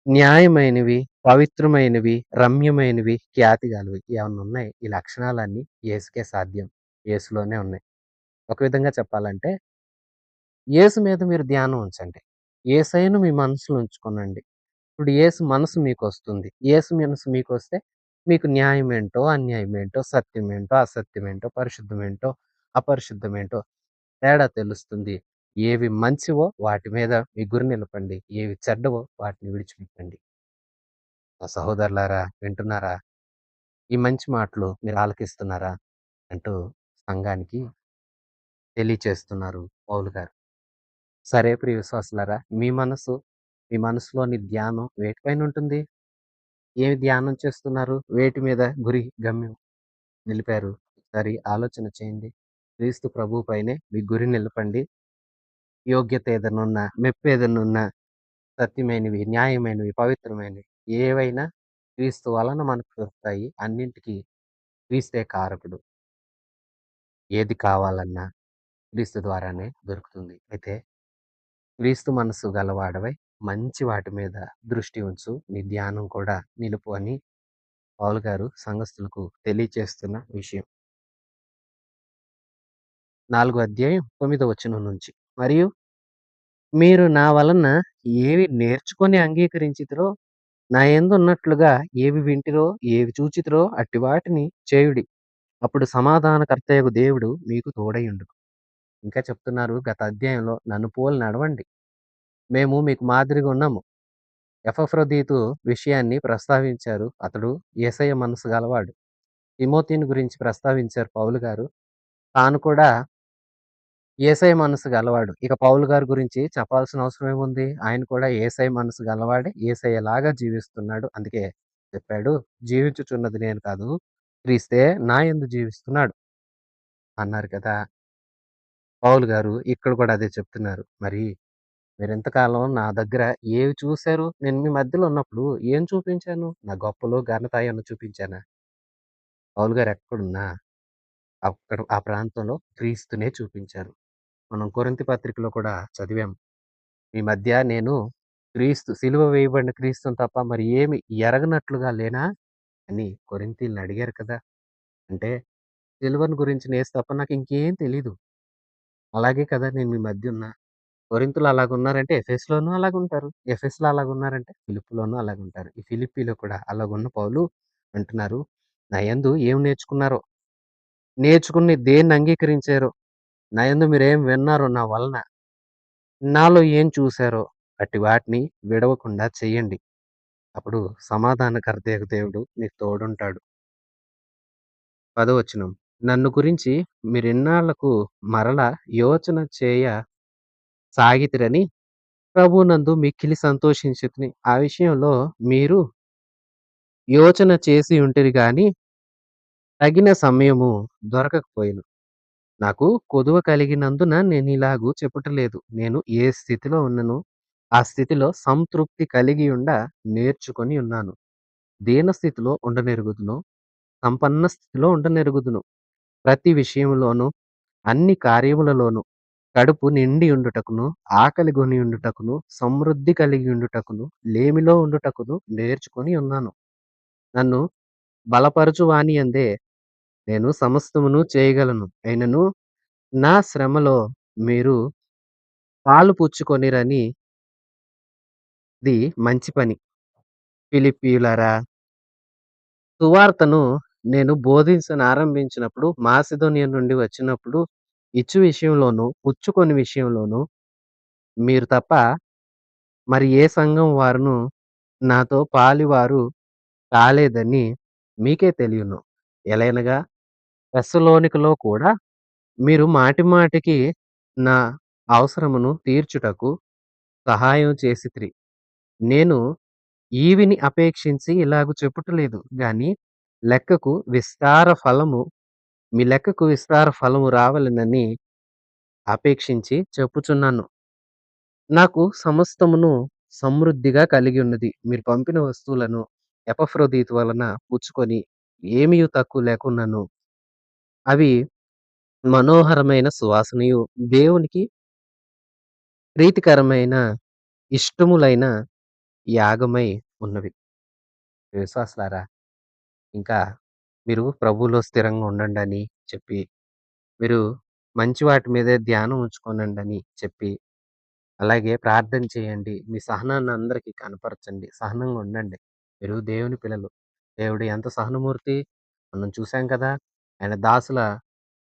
న్యాయమైనవి, పవిత్రమైనవి, రమ్యమైనవి, ఖ్యాతి గలవి ఏమన్నున్నాయి, ఈ లక్షణాలన్నీ యేసుకే సాధ్యం. యేసులోనే ఉన్నాయి. ఒక విధంగా చెప్పాలంటే, యేసు మీద మీరు ధ్యానం ఉంచండి. యేసయ్యను మీ మనసులో ఉంచుకోనండి. ఇప్పుడు యేసు మనసు మీకొస్తుంది. యేసు మనసు మీకొస్తే మీకు న్యాయమేంటో, అన్యాయమేంటో, సత్యమేంటో, అసత్యమేంటో, పరిశుద్ధమేంటో, అపరిశుద్ధమేంటో తేడా తెలుస్తుంది. ఏవి మంచివో వాటి మీద మీ గురి నిలపండి. ఏవి చెడ్డవో వాటిని విడిచిపెట్టండి. నా సహోదరులారా, వింటున్నారా? ఈ మంచి మాటలు మీరు ఆలకిస్తున్నారా? అంటూ సంఘానికి తెలియచేస్తున్నారు పౌలు గారు. సరే ప్రియ విశ్వాసులారా, మీ మనసులోని ధ్యానం వేటిపైనుంటుంది? ఏమి ధ్యానం చేస్తున్నారు? వేటి మీద గురి, గమ్యం నిలిపారు? ఒకసారి ఆలోచన చేయండి. క్రీస్తు ప్రభువు పైనే మీ గురి నిలపండి. యోగ్యత ఏదన్నున్నా, మెప్పేదన్నున్నా, సత్యమైనవి, న్యాయమైనవి, పవిత్రమైనవి ఏవైనా క్రీస్తు వలన మనకు దొరుకుతాయి. అన్నింటికి క్రీస్తే కారకుడు. ఏది కావాలన్నా క్రీస్తు ద్వారానే దొరుకుతుంది. అయితే క్రీస్తు మనస్సు గలవాడవై మంచి వాటి మీద దృష్టి ఉంచు. నీ ధ్యానం కూడా నిలుపు అని పౌలు గారు సంఘస్థులకు తెలియచేస్తున్న విషయం. 4 అధ్యాయం 9 వచనం నుంచి. మరియు మీరు నా వలన ఏవి నేర్చుకొని అంగీకరించితిరో, నా యందున్నట్లుగా ఏవి వింటిరో, ఏవి చూచితిరో అట్టి వాటిని చేయుడి. అప్పుడు సమాధానకర్తయగు దేవుడు మీకు తోడయుండును. ఇంకా చెప్తున్నారు గత అధ్యాయంలో, నన్ను పోలి నడవండి. మేము మీకు మాదిరిగా ఉన్నాము. ఎపఫ్రొదీతు విషయాన్ని ప్రస్తావించారు. అతడు యేసయ్య మనసు గలవాడు. తిమోతిని గురించి ప్రస్తావించారు పౌలు గారు. తాను కూడా యేసయ్య మనసు గలవాడు. ఇక పౌలు గారి గురించి చెప్పాల్సిన అవసరం ఏముంది? ఆయన కూడా యేసయ్య మనసు గలవాడే. యేసయ్యలాగా జీవిస్తున్నాడు. అందుకే చెప్పాడు, జీవించుచున్నది నేను కాదు, క్రీస్తే నా యందు జీవిస్తున్నాడు అన్నారు కదా! పౌలు గారు ఇక్కడ కూడా అదే చెప్తున్నారు. మరి మీరింతకాలం నా దగ్గర ఏవి చూసారు? నేను మీ మధ్యలో ఉన్నప్పుడు ఏం చూపించాను? నా గొప్పలు, ఘనత ఏమన్నా చూపించానా? పౌలు గారు ఎక్కడున్నా అక్కడ ఆ ప్రాంతంలో క్రీస్తునే చూపించారు. మనం కొరింథీ పత్రికలో కూడా చదివాం. మీ మధ్య నేను సిలువ వేయబడిన క్రీస్తుని తప్ప మరి ఏమి ఎరగనట్లుగా లేనా? అని కొరింథీయుల్ని అడిగారు కదా! అంటే సిలువను గురించిన యేసు తప్ప నాకు ఇంకేం తెలీదు. అలాగే కదా నేను మీ మధ్య ఉన్నా. కొరింథీయులు అలాగున్నారంటే ఎఫెసులోనూ అలాగుంటారు. ఎఫెసులో అలాగున్నారంటే ఫిలిప్పీలోనూ అలాగుంటారు. ఈ ఫిలిప్పీలో కూడా అలాగున్న పౌలు అంటున్నారు, నా యందు ఏం నేర్చుకున్నారో, నేర్చుకుని దేన్ని అంగీకరించారో, నా యందు మీరేం విన్నారో నా వలన, నాలో ఏం చూసారో అట్టి వాటిని విడవకుండా చెయ్యండి. అప్పుడు సమాధానకర్తయగు దేవుడు మీకు తోడుంటాడు. 10వ వచనం. నన్ను గురించి మీరిన్నాళ్లకు మరల యోచన చేయ సాగితిరని ప్రభువునందు మిక్కిలి సంతోషించితిని. ఆ విషయంలో మీరు యోచన చేసి ఉంటిరి గాని తగిన సమయము దొరకకపోయెను. నాకు కొదువ కలిగినందున నేనిలాగు చెప్పుటలేదు. నేను ఏ స్థితిలో ఉన్ననో ఆ స్థితిలో సంతృప్తి కలిగియుండ నేర్చుకొని ఉన్నాను. దీన స్థితిలో ఉండనెరుగుదును, సంపన్న స్థితిలో ఉండనెరుగుదును. ప్రతి విషయంలోనూ, అన్ని కార్యములలోనూ కడుపు నిండి ఉండుటకును, ఆకలి గొని ఉండుటకును, సమృద్ధి కలిగి ఉండుటకును, లేమిలో ఉండుటకును నేర్చుకొని ఉన్నాను. నన్ను బలపరచు వానియందే నేను సమస్తమును చేయగలను. అయినను నా శ్రమలో మీరు పాలు పుచ్చుకొనిరని ఇది మంచి పని. ఫిలిప్పీయులారా, సువార్తను నేను బోధించనారంభించినప్పుడు మాసిదోనియ నుండి వచ్చినప్పుడు ఇచ్చు విషయంలోను, పుచ్చుకొని విషయంలోను మీరు తప్ప మరి ఏ సంఘం వారును నాతో పాలివారు కాలేదని మీకే తెలియను. ఎలయనగా తెస్సలోనికలో కూడా మీరు మాటిమాటికి నా అవసరమును తీర్చుటకు సహాయం చేసితిరి. నేను ఈవిని అపేక్షించి ఇలాగు చెప్పుటలేదు గాని లెక్కకు విస్తార ఫలము మీ లెక్కకు విస్తార ఫలము రావాలనని అపేక్షించి చెప్పుచున్నాను. నాకు సమస్తమును సమృద్ధిగా కలిగి ఉన్నది. మీరు పంపిన వస్తువులను ఎపఫ్రోదీతు వలన పుచ్చుకొని ఏమీయు తక్కువ లేకున్నాను. అవి మనోహరమైన సువాసనయు, దేవునికి ప్రీతికరమైన, ఇష్టములైన యాగమై ఉన్నవి. విశ్వాసులారా, ఇంకా మీరు ప్రభువులో స్థిరంగా ఉండండని చెప్పి, మీరు మంచి వాటి మీదే ధ్యానం ఉంచుకోనండని చెప్పి, అలాగే ప్రార్థన చేయండి. మీ సహనాన్ని అందరికి కనపరచండి. సహనంగా ఉండండి. మీరు దేవుని పిల్లలు. దేవుడు ఎంత సహనమూర్తి మనం చూసాం కదా! ఆయన దాసుల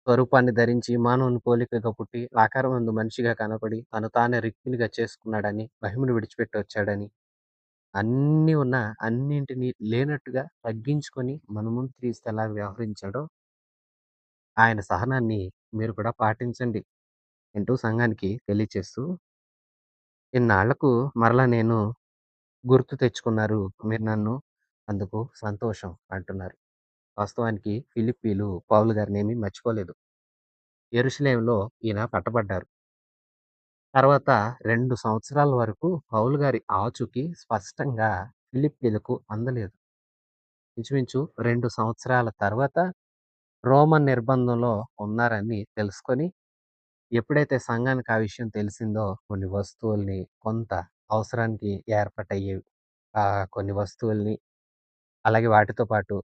స్వరూపాన్ని ధరించి మానవుని పోలికగా పుట్టి ఆకారమందు మనిషిగా కనపడి తను తానే రిక్తునిగా చేసుకున్నాడని, మహిమను విడిచిపెట్టి వచ్చాడని, అన్నీ ఉన్నా అన్నింటిని లేనట్టుగా తగ్గించుకొని మన ముందు క్రీస్తు ఎలా వ్యవహరించాడో ఆయన సహనాన్ని మీరు కూడా పాటించండి అంటూ సంఘానికి తెలియచేస్తూ, ఇన్నాళ్లకు మరలా నేను గుర్తు తెచ్చుకున్నారు మీరు నన్ను. అందుకు సంతోషం అంటున్నారు. వాస్తవానికి ఫిలిప్పీలు పౌలు గారినేమి మర్చిపోలేదు. యెరూషలేములో ఈయన పట్టబడ్డారు. తర్వాత 2 సంవత్సరాల వరకు పౌలు గారి ఆచూకీ స్పష్టంగా ఫిలిప్పీలకు అందలేదు. ఇంచుమించు 2 సంవత్సరాల తర్వాత రోమన్ నిర్బంధంలో ఉన్నారని తెలుసుకొని, ఎప్పుడైతే సంఘానికి ఆ విషయం తెలిసిందో కొన్ని వస్తువుల్ని కొంత అవసరానికి ఏర్పాటయ్యేవి కొన్ని వస్తువుల్ని అలాగే వాటితో పాటు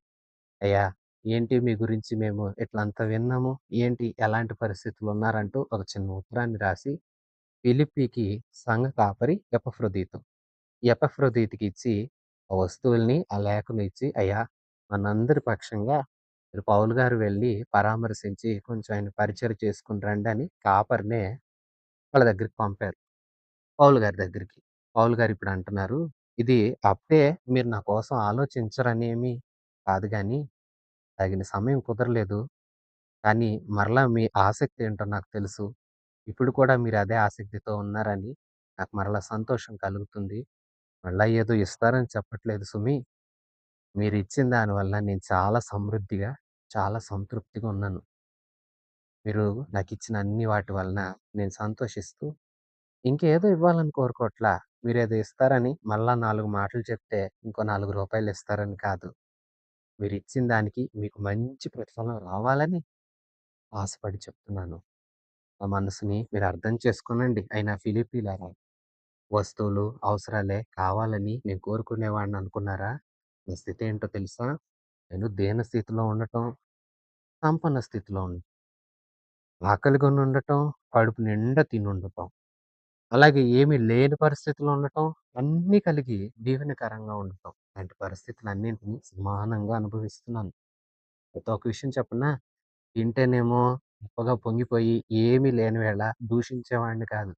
అయ్యా! ఏంటి మీ గురించి మేము ఇట్లంతా విన్నాము. ఏంటి ఎలాంటి పరిస్థితుల్లో ఉన్నారంటూ ఒక చిన్న ఉత్తరాన్ని రాసి ఫిలిప్పీకి సంఘ కాపరి ఎపఫ్రొదీతు. ఎపఫ్రొదీతుకి ఇచ్చి ఆ వస్తువుల్ని, ఆ లేఖను ఇచ్చి అయ్యా! మనందరి పక్షంగా మీరు పౌలు గారు వెళ్లి పరామర్శించి కొంచెం ఆయన పరిచర్య చేసుకొని రండి అని కాపరినే వాళ్ళ దగ్గరికి పంపారు. పౌలు గారి దగ్గరికి. పౌలు గారు ఇప్పుడు అంటున్నారు, ఇది అప్పుడే మీరు నా కోసం ఆలోచించరనేమి కాదు గానీ తగిన సమయం కుదరలేదు. కానీ మరలా మీ ఆసక్తి ఏంటో నాకు తెలుసు. ఇప్పుడు కూడా మీరు అదే ఆసక్తితో ఉన్నారని నాకు మరలా సంతోషం కలుగుతుంది. మళ్ళా ఏదో ఇస్తారని చెప్పట్లేదు సుమీ. మీరిచ్చిన దానివల్ల నేను చాలా సమృద్ధిగా, చాలా సంతృప్తిగా ఉన్నాను. మీరు నాకిచ్చిన అన్ని వాటి వలన నేను సంతోషిస్తూ, ఇంకేదో ఇవ్వాలని కోరుకోవట్లా. మీరేదో ఇస్తారని మళ్ళా 4 మాటలు చెప్తే ఇంకో రూ. 4 ఇస్తారని కాదు. మీరిచ్చిన దానికి మీకు మంచి ప్రతిఫలం రావాలని ఆశపడి చెప్తున్నాను. నా మనసుని మీరు అర్థం చేసుకోనండి. అయినా ఫిలిప్పీలారా, వస్తువులు, అవసరాలే కావాలని నేను కోరుకునేవాడిని అనుకున్నారా? నా స్థితి ఏంటో తెలుసా? నేను దీన స్థితిలో ఉండటం, సంపన్న స్థితిలో ఆకలిగొని ఉండటం, కడుపు నిండా తినుండటం. అలాగే ఏమీ లేని పరిస్థితిలో ఉండటం, అన్నీ కలిగి దీవెనకరంగా ఉండటం. ఇలాంటి పరిస్థితులన్నింటిని సమానంగా అనుభవిస్తున్నాను. అయితే ఒక విషయం చెప్పనా? తింటేనేమో గొప్పగా పొంగిపోయి ఏమీ లేని వేళ దూషించేవాడిని కాదు.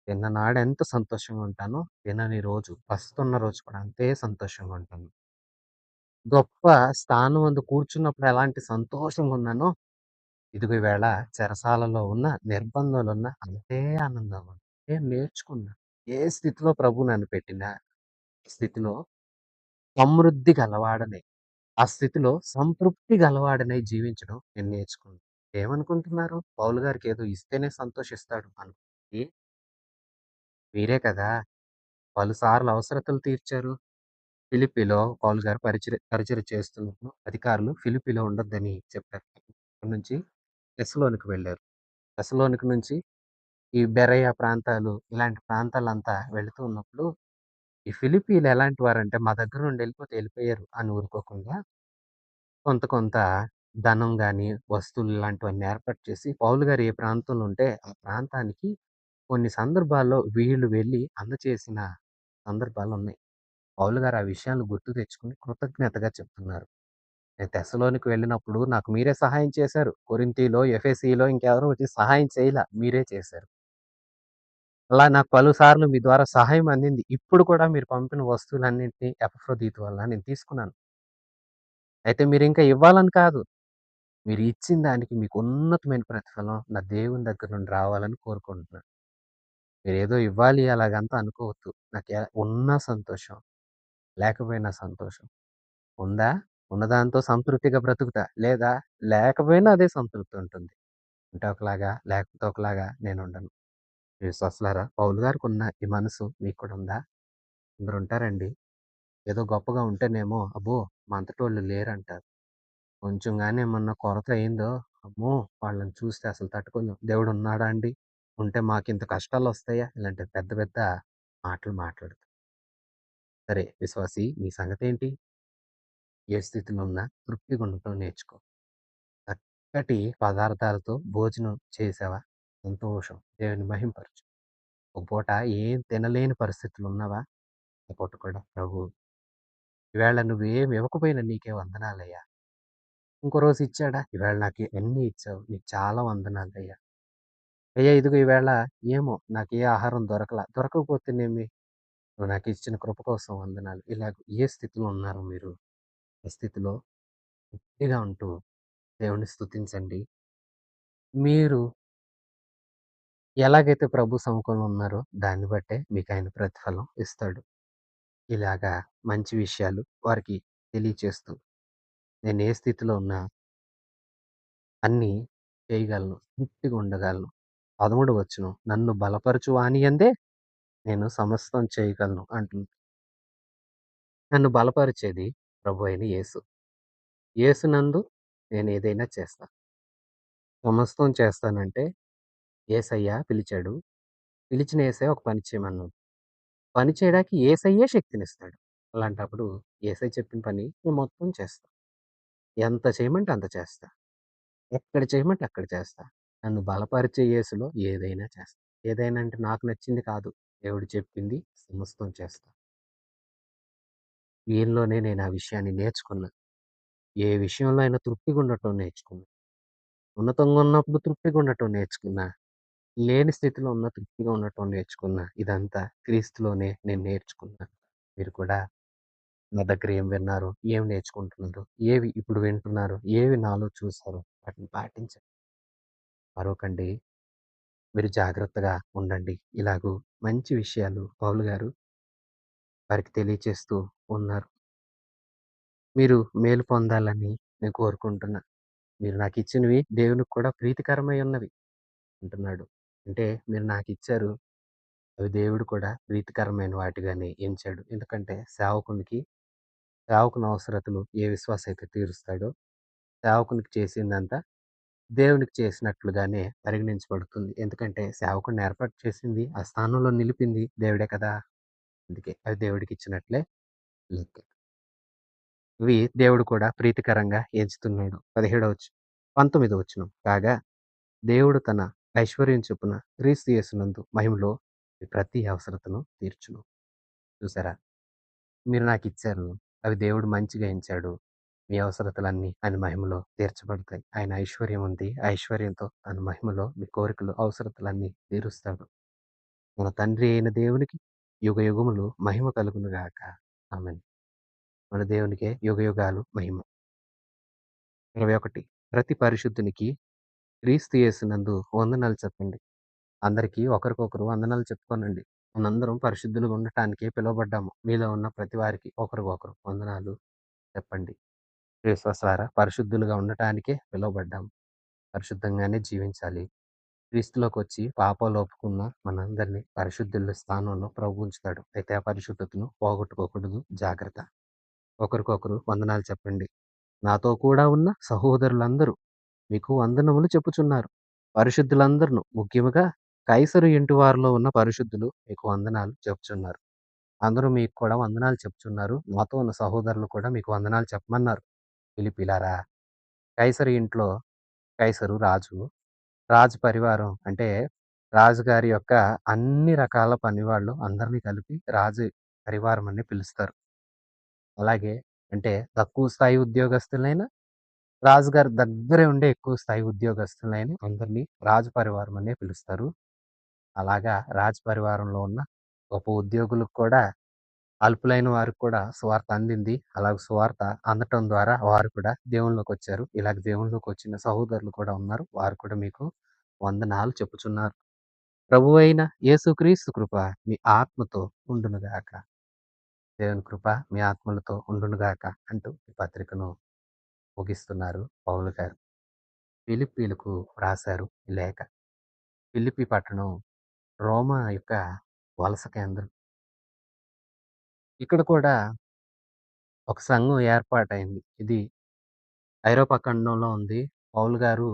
తిన్ననాడు ఎంత సంతోషంగా ఉంటానో, తినని రోజు, పస్తున్న రోజు కూడా అంతే సంతోషంగా ఉంటాను. గొప్ప స్థానం అందు కూర్చున్నప్పుడు ఎలాంటి సంతోషంగా ఉన్నానో, ఇదిగో ఈవేళ చెరసాలలో ఉన్న, నిర్బంధంలో ఉన్న అంతే ఆనందంగా ఉంది. నేను నేర్చుకున్నా. ఏ స్థితిలో ప్రభువు నన్ను పెట్టినా, ఆ స్థితిలో సమృద్ధి గలవాడనై, ఆ స్థితిలో సంతృప్తి గలవాడనై జీవించడం నేను నేర్చుకున్నాను. ఏమనుకుంటున్నారు? పౌలు గారికి ఏదో ఇస్తేనే సంతోషిస్తాడు అనుకుంటే మీరే కదా! పలుసార్లు అవసరతలు తీర్చారు. ఫిలిప్పీలో పౌలు గారు పరిచర్య చేస్తున్నప్పుడు అధికారులు ఫిలిప్పీలో ఉండొద్దని చెప్పారు. అక్కడి నుంచి తెస్సలోనికి వెళ్లారు. తెస్సలోనిక నుంచి ఈ బెరయ ప్రాంతాలు ఇలాంటి ప్రాంతాలంతా వెళుతూ ఉన్నప్పుడు, ఈ ఫిలిప్పీలు ఎలాంటి వారంటే మా దగ్గర నుండి ఎళ్ళిపోతే ఎళ్ళిపోయారు అని ఊరుకోకుండా కొంత కొంత ధనం గాని, వస్తువులు ఇలాంటివన్నీ ఏర్పాటు చేసి పౌలు గారు ఏ ప్రాంతంలో ఉంటే ఆ ప్రాంతానికి కొన్ని సందర్భాల్లో వీళ్ళు వెళ్లి అందచేసిన సందర్భాలున్నాయి. పౌలు గారు ఆ విషయాలను గుర్తు తెచ్చుకొని కృతజ్ఞతగా చెప్తున్నారు. నేను తెస్సలోనికి వెళ్ళినప్పుడు నాకు మీరే సహాయం చేశారు. కొరింథీలో, ఎఫెసీలో ఇంకెవరు వచ్చి సహాయం చేయలా. మీరే చేశారు. అలా నాకు పలుసార్లు మీ ద్వారా సహాయం అందింది. ఇప్పుడు కూడా మీరు పంపిన వస్తువులన్నింటిని ఎపఫ్రోదీతు వల్ల నేను తీసుకున్నాను. అయితే మీరింకా ఇవ్వాలని కాదు. మీరు ఇచ్చిన దానికి మీకు ఉన్నతమైన ప్రతిఫలం నా దేవుని దగ్గర నుండి రావాలని కోరుకుంటున్నాను. మీరేదో ఇవ్వాలి అలాగంతా అనుకోవద్దు. ఉన్నా సంతోషం, లేకపోయినా సంతోషం. ఉందా? ఉన్నదాంతో సంతృప్తిగా బ్రతుకుతా. లేదా లేకపోయినా అదే సంతృప్తి ఉంటుంది. ఉంటే ఒకలాగా, లేకపోతే ఒకలాగా నేనుండను. విశ్వాసులారా, పౌలు గారికున్న ఈ మనసు మీకు కూడా ఉందా? కొందరుంటారండి. ఏదో గొప్పగా ఉంటేనేమో, అబ్బో! మా అంతటోళ్ళు లేరంటారు. కొంచెం గాని ఏమన్నా కొరత అయిందో, అమ్మో! వాళ్ళని చూస్తే అసలు తట్టుకోలేం. దేవుడున్నాడా అండి? ఉంటే మాకింత కష్టాలొస్తాయా? ఇలాంటి పెద్ద పెద్ద మాటలు మాట్లాడతారు. సరే విశ్వాసీ నీ సంగతేంటి? ఏ స్థితిలో ఉన్నా తృప్తిగా ఉండటం నేర్చుకో. చక్కటి పదార్థాలతో భోజనం చేశావా? సంతోషం. దేవుని మహిమపరచు. ఒక పూట ఏం తినలేని పరిస్థితులున్నావా? ఆ పూట కూడా ప్రభు ఈవేళ నువ్వేమి ఇవ్వకపోయినా నీకే వందనాలయ్యా. ఇంకో రోజు ఇచ్చాడా? ఈవేళ నాకు అన్నీ ఇచ్చావు. నీకు చాలా వందనాలయ్యా. అయ్యా ఇదిగో ఈవేళ ఏమో నాకు ఏ ఆహారం దొరకలా. దొరకకపోతేనేమి నువ్వు నాకు ఇచ్చిన కృప కోసం వందనాలు. ఇలాగ ఏ స్థితిలో ఉన్నారో మీరు, ఆ స్థితిలో తృప్తిగా ఉంటూ దేవుణ్ణి స్తుతించండి. మీరు ఎలాగైతే ప్రభు సముఖంలో ఉన్నారో దాన్ని బట్టే మీకాయన ప్రతిఫలం ఇస్తాడు. ఇలాగా మంచి విషయాలు వారికి తెలియచేస్తూ నేను ఏ స్థితిలో ఉన్నా అన్నీ చేయగలను. తృప్తిగా ఉండగలను. 13 వచనం నన్ను బలపరచు వానియందే నేను సమస్తం చేయగలను అంటుంది. నన్ను బలపరిచేది ప్రభువైన యేసు. యేసునందు నేనేదైనా చేస్తా. సమస్తం చేస్తానంటే యేసయ్య పిలిచాడు. పిలిచిన యేసయ్య ఒక పని చేయమన్నాడు. పని చేయడానికి యేసయ్యే శక్తినిస్తాడు. అలాంటప్పుడు యేసయ్య చెప్పిన పని నేను మొత్తం చేస్తా. ఎంత చేయమంటే అంత చేస్తా. ఎక్కడ చేయమంటే అక్కడ చేస్తా. నన్ను బలపరిచే యేసులో ఏదైనా చేస్తా. ఏదైనా అంటే నాకు నచ్చింది కాదు. దేవుడు చెప్పింది సమస్తం చేస్తా. ఈయనలోనే నేను ఆ విషయాన్ని నేర్చుకున్నా. ఏ విషయంలో అయినా తృప్తిగా ఉండటం నేర్చుకున్నా. ఉన్నతంగా ఉన్నప్పుడు తృప్తిగా ఉండటం నేర్చుకున్నా. లేని స్థితిలో ఉన్న తృప్తిగా ఉండటం నేర్చుకున్నా. ఇదంతా క్రీస్తులోనే నేను నేర్చుకున్నా. మీరు కూడా నా దగ్గర ఏం విన్నారు? ఏం నేర్చుకుంటున్నారు? ఏవి ఇప్పుడు వింటున్నారు? ఏవి నాలో చూసారో వాటిని పాటించండి. మరొకండి మీరు జాగ్రత్తగా ఉండండి. ఇలాగూ మంచి విషయాలు పౌలు గారు వారికి తెలియచేస్తూ ఉన్నారు. మీరు మేలు పొందాలని నేను కోరుకుంటున్నా. మీరు నాకిచ్చినవి దేవునికి కూడా ప్రీతికరమై ఉన్నవి అంటున్నాడు. అంటే మీరు నాకిచ్చారు. అవి దేవుడు కూడా ప్రీతికరమైన వాటిగానే ఎంచాడు. ఎందుకంటే సేవకుని అవసరతలు ఏ విశ్వాస అయితే తీరుస్తాడో, సేవకునికి చేసిందంతా దేవునికి చేసినట్లుగానే పరిగణించబడుతుంది. ఎందుకంటే సేవకుడిని ఏర్పాటు చేసింది, ఆ స్థానంలో నిలిపింది దేవుడే కదా! అందుకే అది దేవుడికిచ్చినట్లే లెక్క. ఇవి దేవుడు కూడా ప్రీతికరంగా ఎంచుతున్నాడు. 19వ వచనం. కాగా దేవుడు తన ఐశ్వర్యం చొప్పున క్రీస్తు యేసునందు మహిమలో మీ ప్రతి అవసరతను తీర్చును. చూసారా? మీరు నాకిచ్చారు. అవి దేవుడు మంచిగా ఎంచాడు. మీ అవసరతలన్నీ ఆయన మహిమలో తీర్చబడతాయి. ఆయన ఐశ్వర్యం ఉంది. ఆ ఐశ్వర్యంతో తన మహిమలో మీ కోరికలు, అవసరతలన్నీ తీరుస్తాడు. మన తండ్రి అయిన దేవునికి యుగయుగములు మహిమ కలుగును గాక. ఆమేన్. మన దేవునికే యుగయుగాలు మహిమ. 21 ప్రతి పరిశుద్ధునికి క్రీస్తు యేసునందు వందనాలు చెప్పండి. అందరికీ ఒకరికొకరు వందనాలు చెప్పుకోనండి. మనందరం పరిశుద్ధులుగా ఉండటానికే పిలువబడ్డాము. మీలో ఉన్న ప్రతి వారికి ఒకరికొకరు వందనాలు చెప్పండి. విశ్వాసారా పరిశుద్ధులుగా ఉండటానికే పిలువబడ్డాము. పరిశుద్ధంగానే జీవించాలి. క్రీస్తులోకొచ్చి పాపాలు ఒప్పుకున్న మనందరినీ పరిశుద్ధుల స్థానంలో ప్రభు ఉంచుతాడు. అయితే ఆ పరిశుద్ధతను పోగొట్టుకోకూడదు. జాగ్రత్త. ఒకరికొకరు వందనాలు చెప్పండి. నాతో కూడా ఉన్న సహోదరులందరూ మీకు వందనములు చెప్పుచున్నారు. పరిశుద్ధులందరును ముఖ్యముగా కైసరు ఇంటి వారిలో ఉన్న పరిశుద్ధులు మీకు వందనాలు చెప్పుచున్నారు. అందరూ మీకు కూడా వందనాలు చెప్తున్నారు. నాతో ఉన్న సహోదరులు కూడా మీకు వందనాలు చెప్పమన్నారు. ఫిలిప్పీలారా, కైసరు ఇంట్లో కైసరు రాజు. రాజు పరివారం అంటే రాజుగారి యొక్క అన్ని రకాల పనివాళ్ళు అందరిని కలిపి రాజు పరివారం అని పిలుస్తారు. అలాగే అంటే తక్కువ స్థాయి ఉద్యోగస్తులైనా, రాజుగారి దగ్గరే ఉండే ఎక్కువ స్థాయి ఉద్యోగస్తులైన అందరినీ రాజు పరివారం అనే పిలుస్తారు. అలాగా రాజ పరివారంలో ఉన్న గొప్ప ఉద్యోగులకు కూడా అల్పులైన వారికి కూడా సువార్త అందింది. అలాగ సువార్త అందటం ద్వారా వారు కూడా దేవునిలోకొచ్చారు. ఇలాగ దేవునిలోకొచ్చిన సహోదరులు కూడా ఉన్నారు. వారు కూడా మీకు వందనాలు చెప్పుచున్నారు. ప్రభువైన యేసుక్రీస్తు కృప మీ ఆత్మతో ఉండునుగాక. దేవుని కృప మీ ఆత్మలతో ఉండునుగాక అంటూ ఈ పత్రికను ముగిస్తున్నారు పౌలు గారు. ఫిలిప్పీలకు రాశారు ఈ లేఖ. ఫిలిప్పి పట్టణం రోమా యొక్క వలస కేంద్రం. ఇక్కడ కూడా ఒక సంఘం ఏర్పాటైంది. ఇది ఐరోపా ఖండంలో ఉంది. పౌలు గారు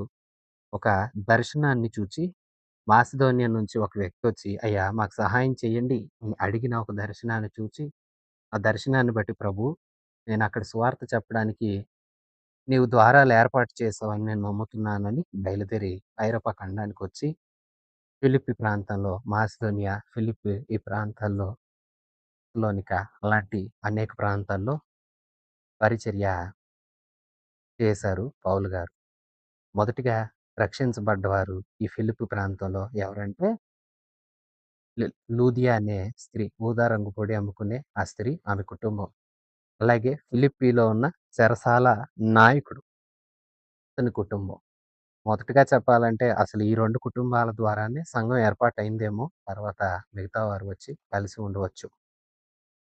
ఒక దర్శనాన్ని చూచి మాసిదోనియా నుంచి ఒక వ్యక్తొచ్చి, "అయ్యా మాకు సహాయం చేయండి" అని అడిగిన ఒక దర్శనాన్ని చూచి, ఆ దర్శనాన్ని బట్టి ప్రభూ నేనక్కడ సువార్త చెప్పడానికి నీవు ద్వారాలు ఏర్పాటు చేసావని నేను నమ్ముతున్నానని బయలుదేరి ఐరోపా ఖండానికొచ్చి ఫిలిప్పి ప్రాంతంలో మాసిదోనియా, ఫిలిప్పి ఈ ప్రాంతాల్లో లోనిక అలాంటి అనేక ప్రాంతాల్లో పరిచర్య చేశారు పౌలు గారు. మొదటిగా రక్షించబడ్డవారు ఈ ఫిలిప్పి ప్రాంతంలో ఎవరంటే లూదియా అనే స్త్రీ, ఊదా రంగు పొడి అమ్ముకునే ఆ స్త్రీ, ఆమె కుటుంబం. అలాగే ఫిలిప్పీలో ఉన్న చెరసాల నాయకుడు, అతని కుటుంబం. మొదటగా చెప్పాలంటే అసలు ఈ 2 కుటుంబాల ద్వారానే సంఘం ఏర్పాటయిందేమో. తర్వాత మిగతా వారు వచ్చి కలిసి ఉండవచ్చు.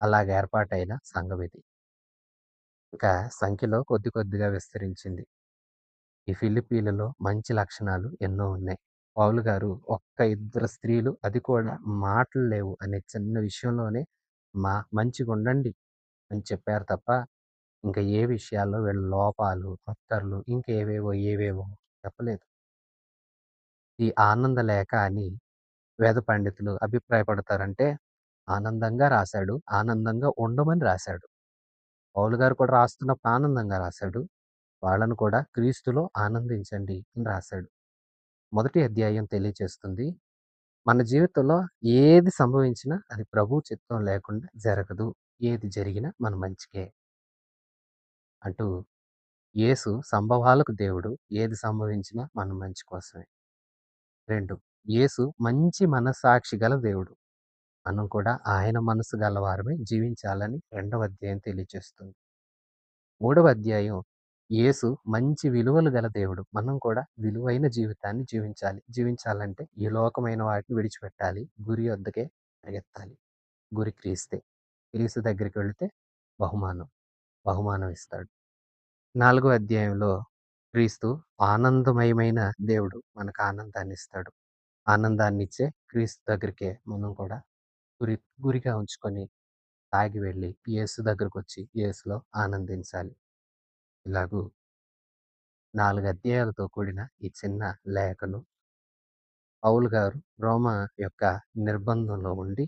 అలాగ ఏర్పాటైన సంఘం ఇది. ఇంకా సంఖ్యలో కొద్ది కొద్దిగా విస్తరించింది. ఈ ఫిలిప్పీలలో మంచి లక్షణాలు ఎన్నో ఉన్నాయి. పౌలు గారు ఒక్క ఇద్దరు స్త్రీలు, అది కూడా మాటలు లేవు అనే చిన్న విషయంలోనే మంచిగుండండి అని చెప్పారు తప్ప, ఇంకా ఏ విషయాల్లో వీళ్ళ లోపాలు, అక్కర్లు ఇంకేవేవో ఏవేవో చెప్పలేదు. ఈ ఆనంద లేఖ అని వేద పండితులు అభిప్రాయపడతారంటే, ఆనందంగా రాశాడు, ఆనందంగా ఉండమని రాశాడు. పౌలు గారు కూడా రాస్తున్నప్పుడు ఆనందంగా రాశాడు. వాళ్ళను కూడా క్రీస్తులో ఆనందించండి అని రాశాడు. మొదటి అధ్యాయం తెలియచేస్తుంది. మన జీవితంలో ఏది సంభవించినా అది ప్రభు చిత్తం లేకుండా జరగదు. ఏది జరిగినా మన మంచికే అంటూ, యేసు సంభవాలకు దేవుడు. ఏది సంభవించినా మన మంచి కోసమే. 2, యేసు మంచి మనస్సాక్షి గల దేవుడు. మనం కూడా ఆయన మనసు గలవారమై జీవించాలని రెండవ అధ్యాయం తెలియచేస్తుంది. మూడవ అధ్యాయం, యేసు మంచి విలువలు గల దేవుడు. మనం కూడా విలువైన జీవితాన్ని జీవించాలి. జీవించాలంటే ఈ లోకమైన వాటిని విడిచిపెట్టాలి. గురి వద్దకే పరిగెత్తాలి. గురి క్రీస్తే. క్రీస్తు దగ్గరికి వెళితే బహుమానం. బహుమానం ఇస్తాడు. నాలుగో అధ్యాయంలో క్రీస్తు ఆనందమయమైన దేవుడు. మనకు ఆనందాన్ని ఇస్తాడు. ఆనందాన్నిచ్చే క్రీస్తు దగ్గరికే మనం కూడా గురి గురిగా ఉంచుకొని సాగి వెళ్ళి యేసు దగ్గరకొచ్చి యేసులో ఆనందించాలి. ఇలాగూ 4 అధ్యాయాలతో కూడిన ఈ చిన్న లేఖను పౌలు గారు రోమా యొక్క నిర్బంధంలో ఉండి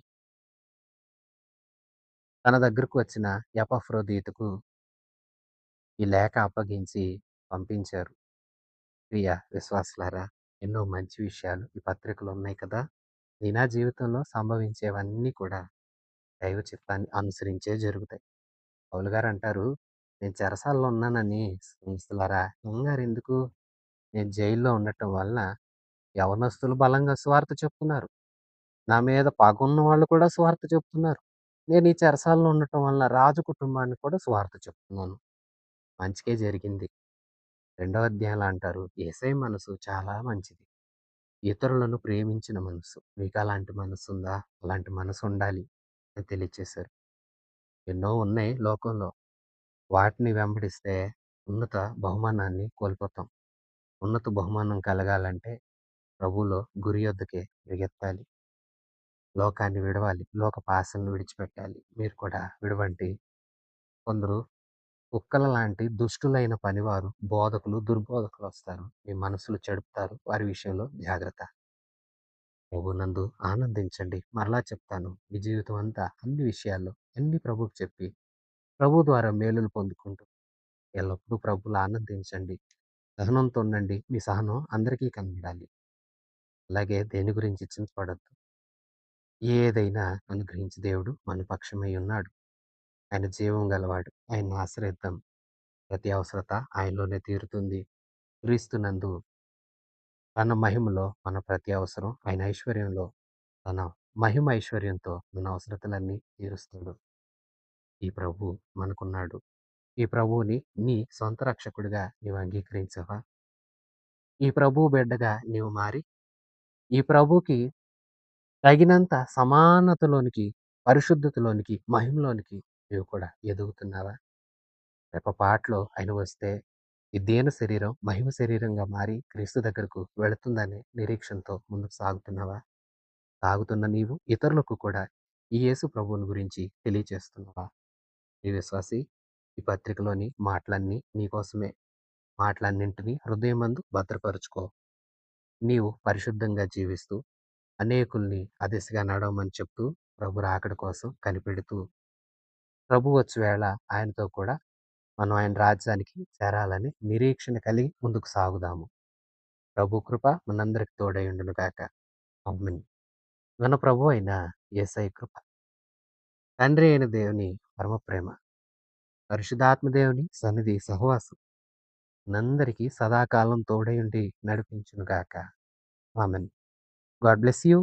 తన దగ్గరకు వచ్చిన ఎపఫ్రోదీతుకు ఈ లేఖ అప్పగించి పంపించారు. ప్రియ విశ్వాసులారా, ఎన్నో మంచి విషయాలు ఈ పత్రికలో ఉన్నాయి కదా! నీ నా జీవితంలో సంభవించేవన్నీ కూడా దైవ చిత్తాన్ని అనుసరించే జరుగుతాయి. పౌలు గారు అంటారు, నేను చెరసాలలో ఉన్నానని స్నేహితులారా కంగారెందుకు? నేను జైల్లో ఉండటం వలన యవనస్తులు బలంగా సువార్త చెప్తున్నారు. నా మీద పగున్న వాళ్ళు కూడా సువార్త చెప్తున్నారు. నేను ఈ చెరసాలలో ఉండటం వలన రాజు కుటుంబానికి కూడా సువార్త చెప్తున్నాను. మంచికే జరిగింది. రెండవ అధ్యాయంలో అంటారు, యేసయ్య మనసు చాలా మంచిది. ఇతరులను ప్రేమించిన మనసు. మీకు అలాంటి మనసుందా? అలాంటి మనసు ఉండాలి అని తెలియచేశారు. ఎన్నో ఉన్నాయి లోకంలో. వాటిని వెంబడిస్తే ఉన్నత బహుమానాన్ని కోల్పోతాం. ఉన్నత బహుమానం కలగాలంటే ప్రభువులో గురి యొద్దకే పరిగెత్తాలి. లోకాన్ని విడవాలి. లోకపు ఆశలను విడిచిపెట్టాలి. మీరు కూడా విడవండి. కొందరు కుక్కల లాంటి దుష్టులైన పనివారు, బోధకులు, దుర్బోధకులు వస్తారు. మీ మనసులు చెడుపుతారు. వారి విషయంలో జాగ్రత్త. ప్రభువునందు ఆనందించండి. మరలా చెప్తాను. మీ జీవితం అంతా అన్ని విషయాల్లో అన్నీ ప్రభువుకి చెప్పి, ప్రభు ద్వారా మేలులు పొందుకుంటూ ఎల్లప్పుడూ ప్రభువులో ఆనందించండి. సహనంతో ఉండండి. మీ సహనం అందరికీ కనబడాలి. అలాగే దేని గురించి చింతపడొద్దు. ఏదైనా అనుగ్రహించి దేవుడు మన పక్షమై ఉన్నాడు. ఆయన జీవం గలవాడు. ఆయన్ని ఆశ్రయిద్దాం. ప్రతి అవసరత ఆయనలోనే తీరుతుంది. క్రీస్తునందు తన మహిమలో మన ప్రతి అవసరం, ఆయన ఐశ్వర్యంలో తన మహిమ ఐశ్వర్యంతో మన అవసరతలన్నీ తీరుస్తాడు. ఈ ప్రభు మనకున్నాడు. ఈ ప్రభువుని నీ సొంత రక్షకుడిగా నీవు అంగీకరించావా? ఈ ప్రభువు బిడ్డగా నీవు మారి, ఈ ప్రభువుకి తగినంత సమానతలోనికి, పరిశుద్ధతలోనికి, మహిమలోనికి నీవు కూడా ఎదుగుతున్నావా? రెప్పపాటులో ఆయన వస్తే ఈ దీన శరీరం మహిమ శరీరంగా మారి క్రీస్తు దగ్గరకు వెళుతుందనే నిరీక్షణతో ముందుకు సాగుతున్నావా? సాగుతున్న నీవు ఇతరులకు కూడా ఈ యేసు ప్రభువుని గురించి తెలియచేస్తున్నావా? ఈ విశ్వాసి, ఈ పత్రికలోని మాటలన్నీ నీకోసమే. మాటలన్నింటినీ హృదయమందు భద్రపరుచుకో. నీవు పరిశుద్ధంగా జీవిస్తూ అనేకుల్ని ఆ దిశగా నడవమని చెప్తూ ప్రభు రాకడ కోసం కనిపెడుతూ ప్రభు వచ్చు వేళ ఆయనతో కూడా మనం ఆయన రాజ్యానికి చేరాలని నిరీక్షణ కలిగి ముందుకు సాగుదాము. ప్రభు కృప మనందరికి తోడై ఉండును గాక. ఆమేన్. మన ప్రభు అయిన యేసయ్య కృప, తండ్రి అయిన దేవుని పరమ ప్రేమ, పరిశుద్ధాత్మ దేవుని సన్నిధి సహవాసం మనందరికీ సదాకాలం తోడై ఉండి నడిపించును గాక. ఆమేన్. God bless you.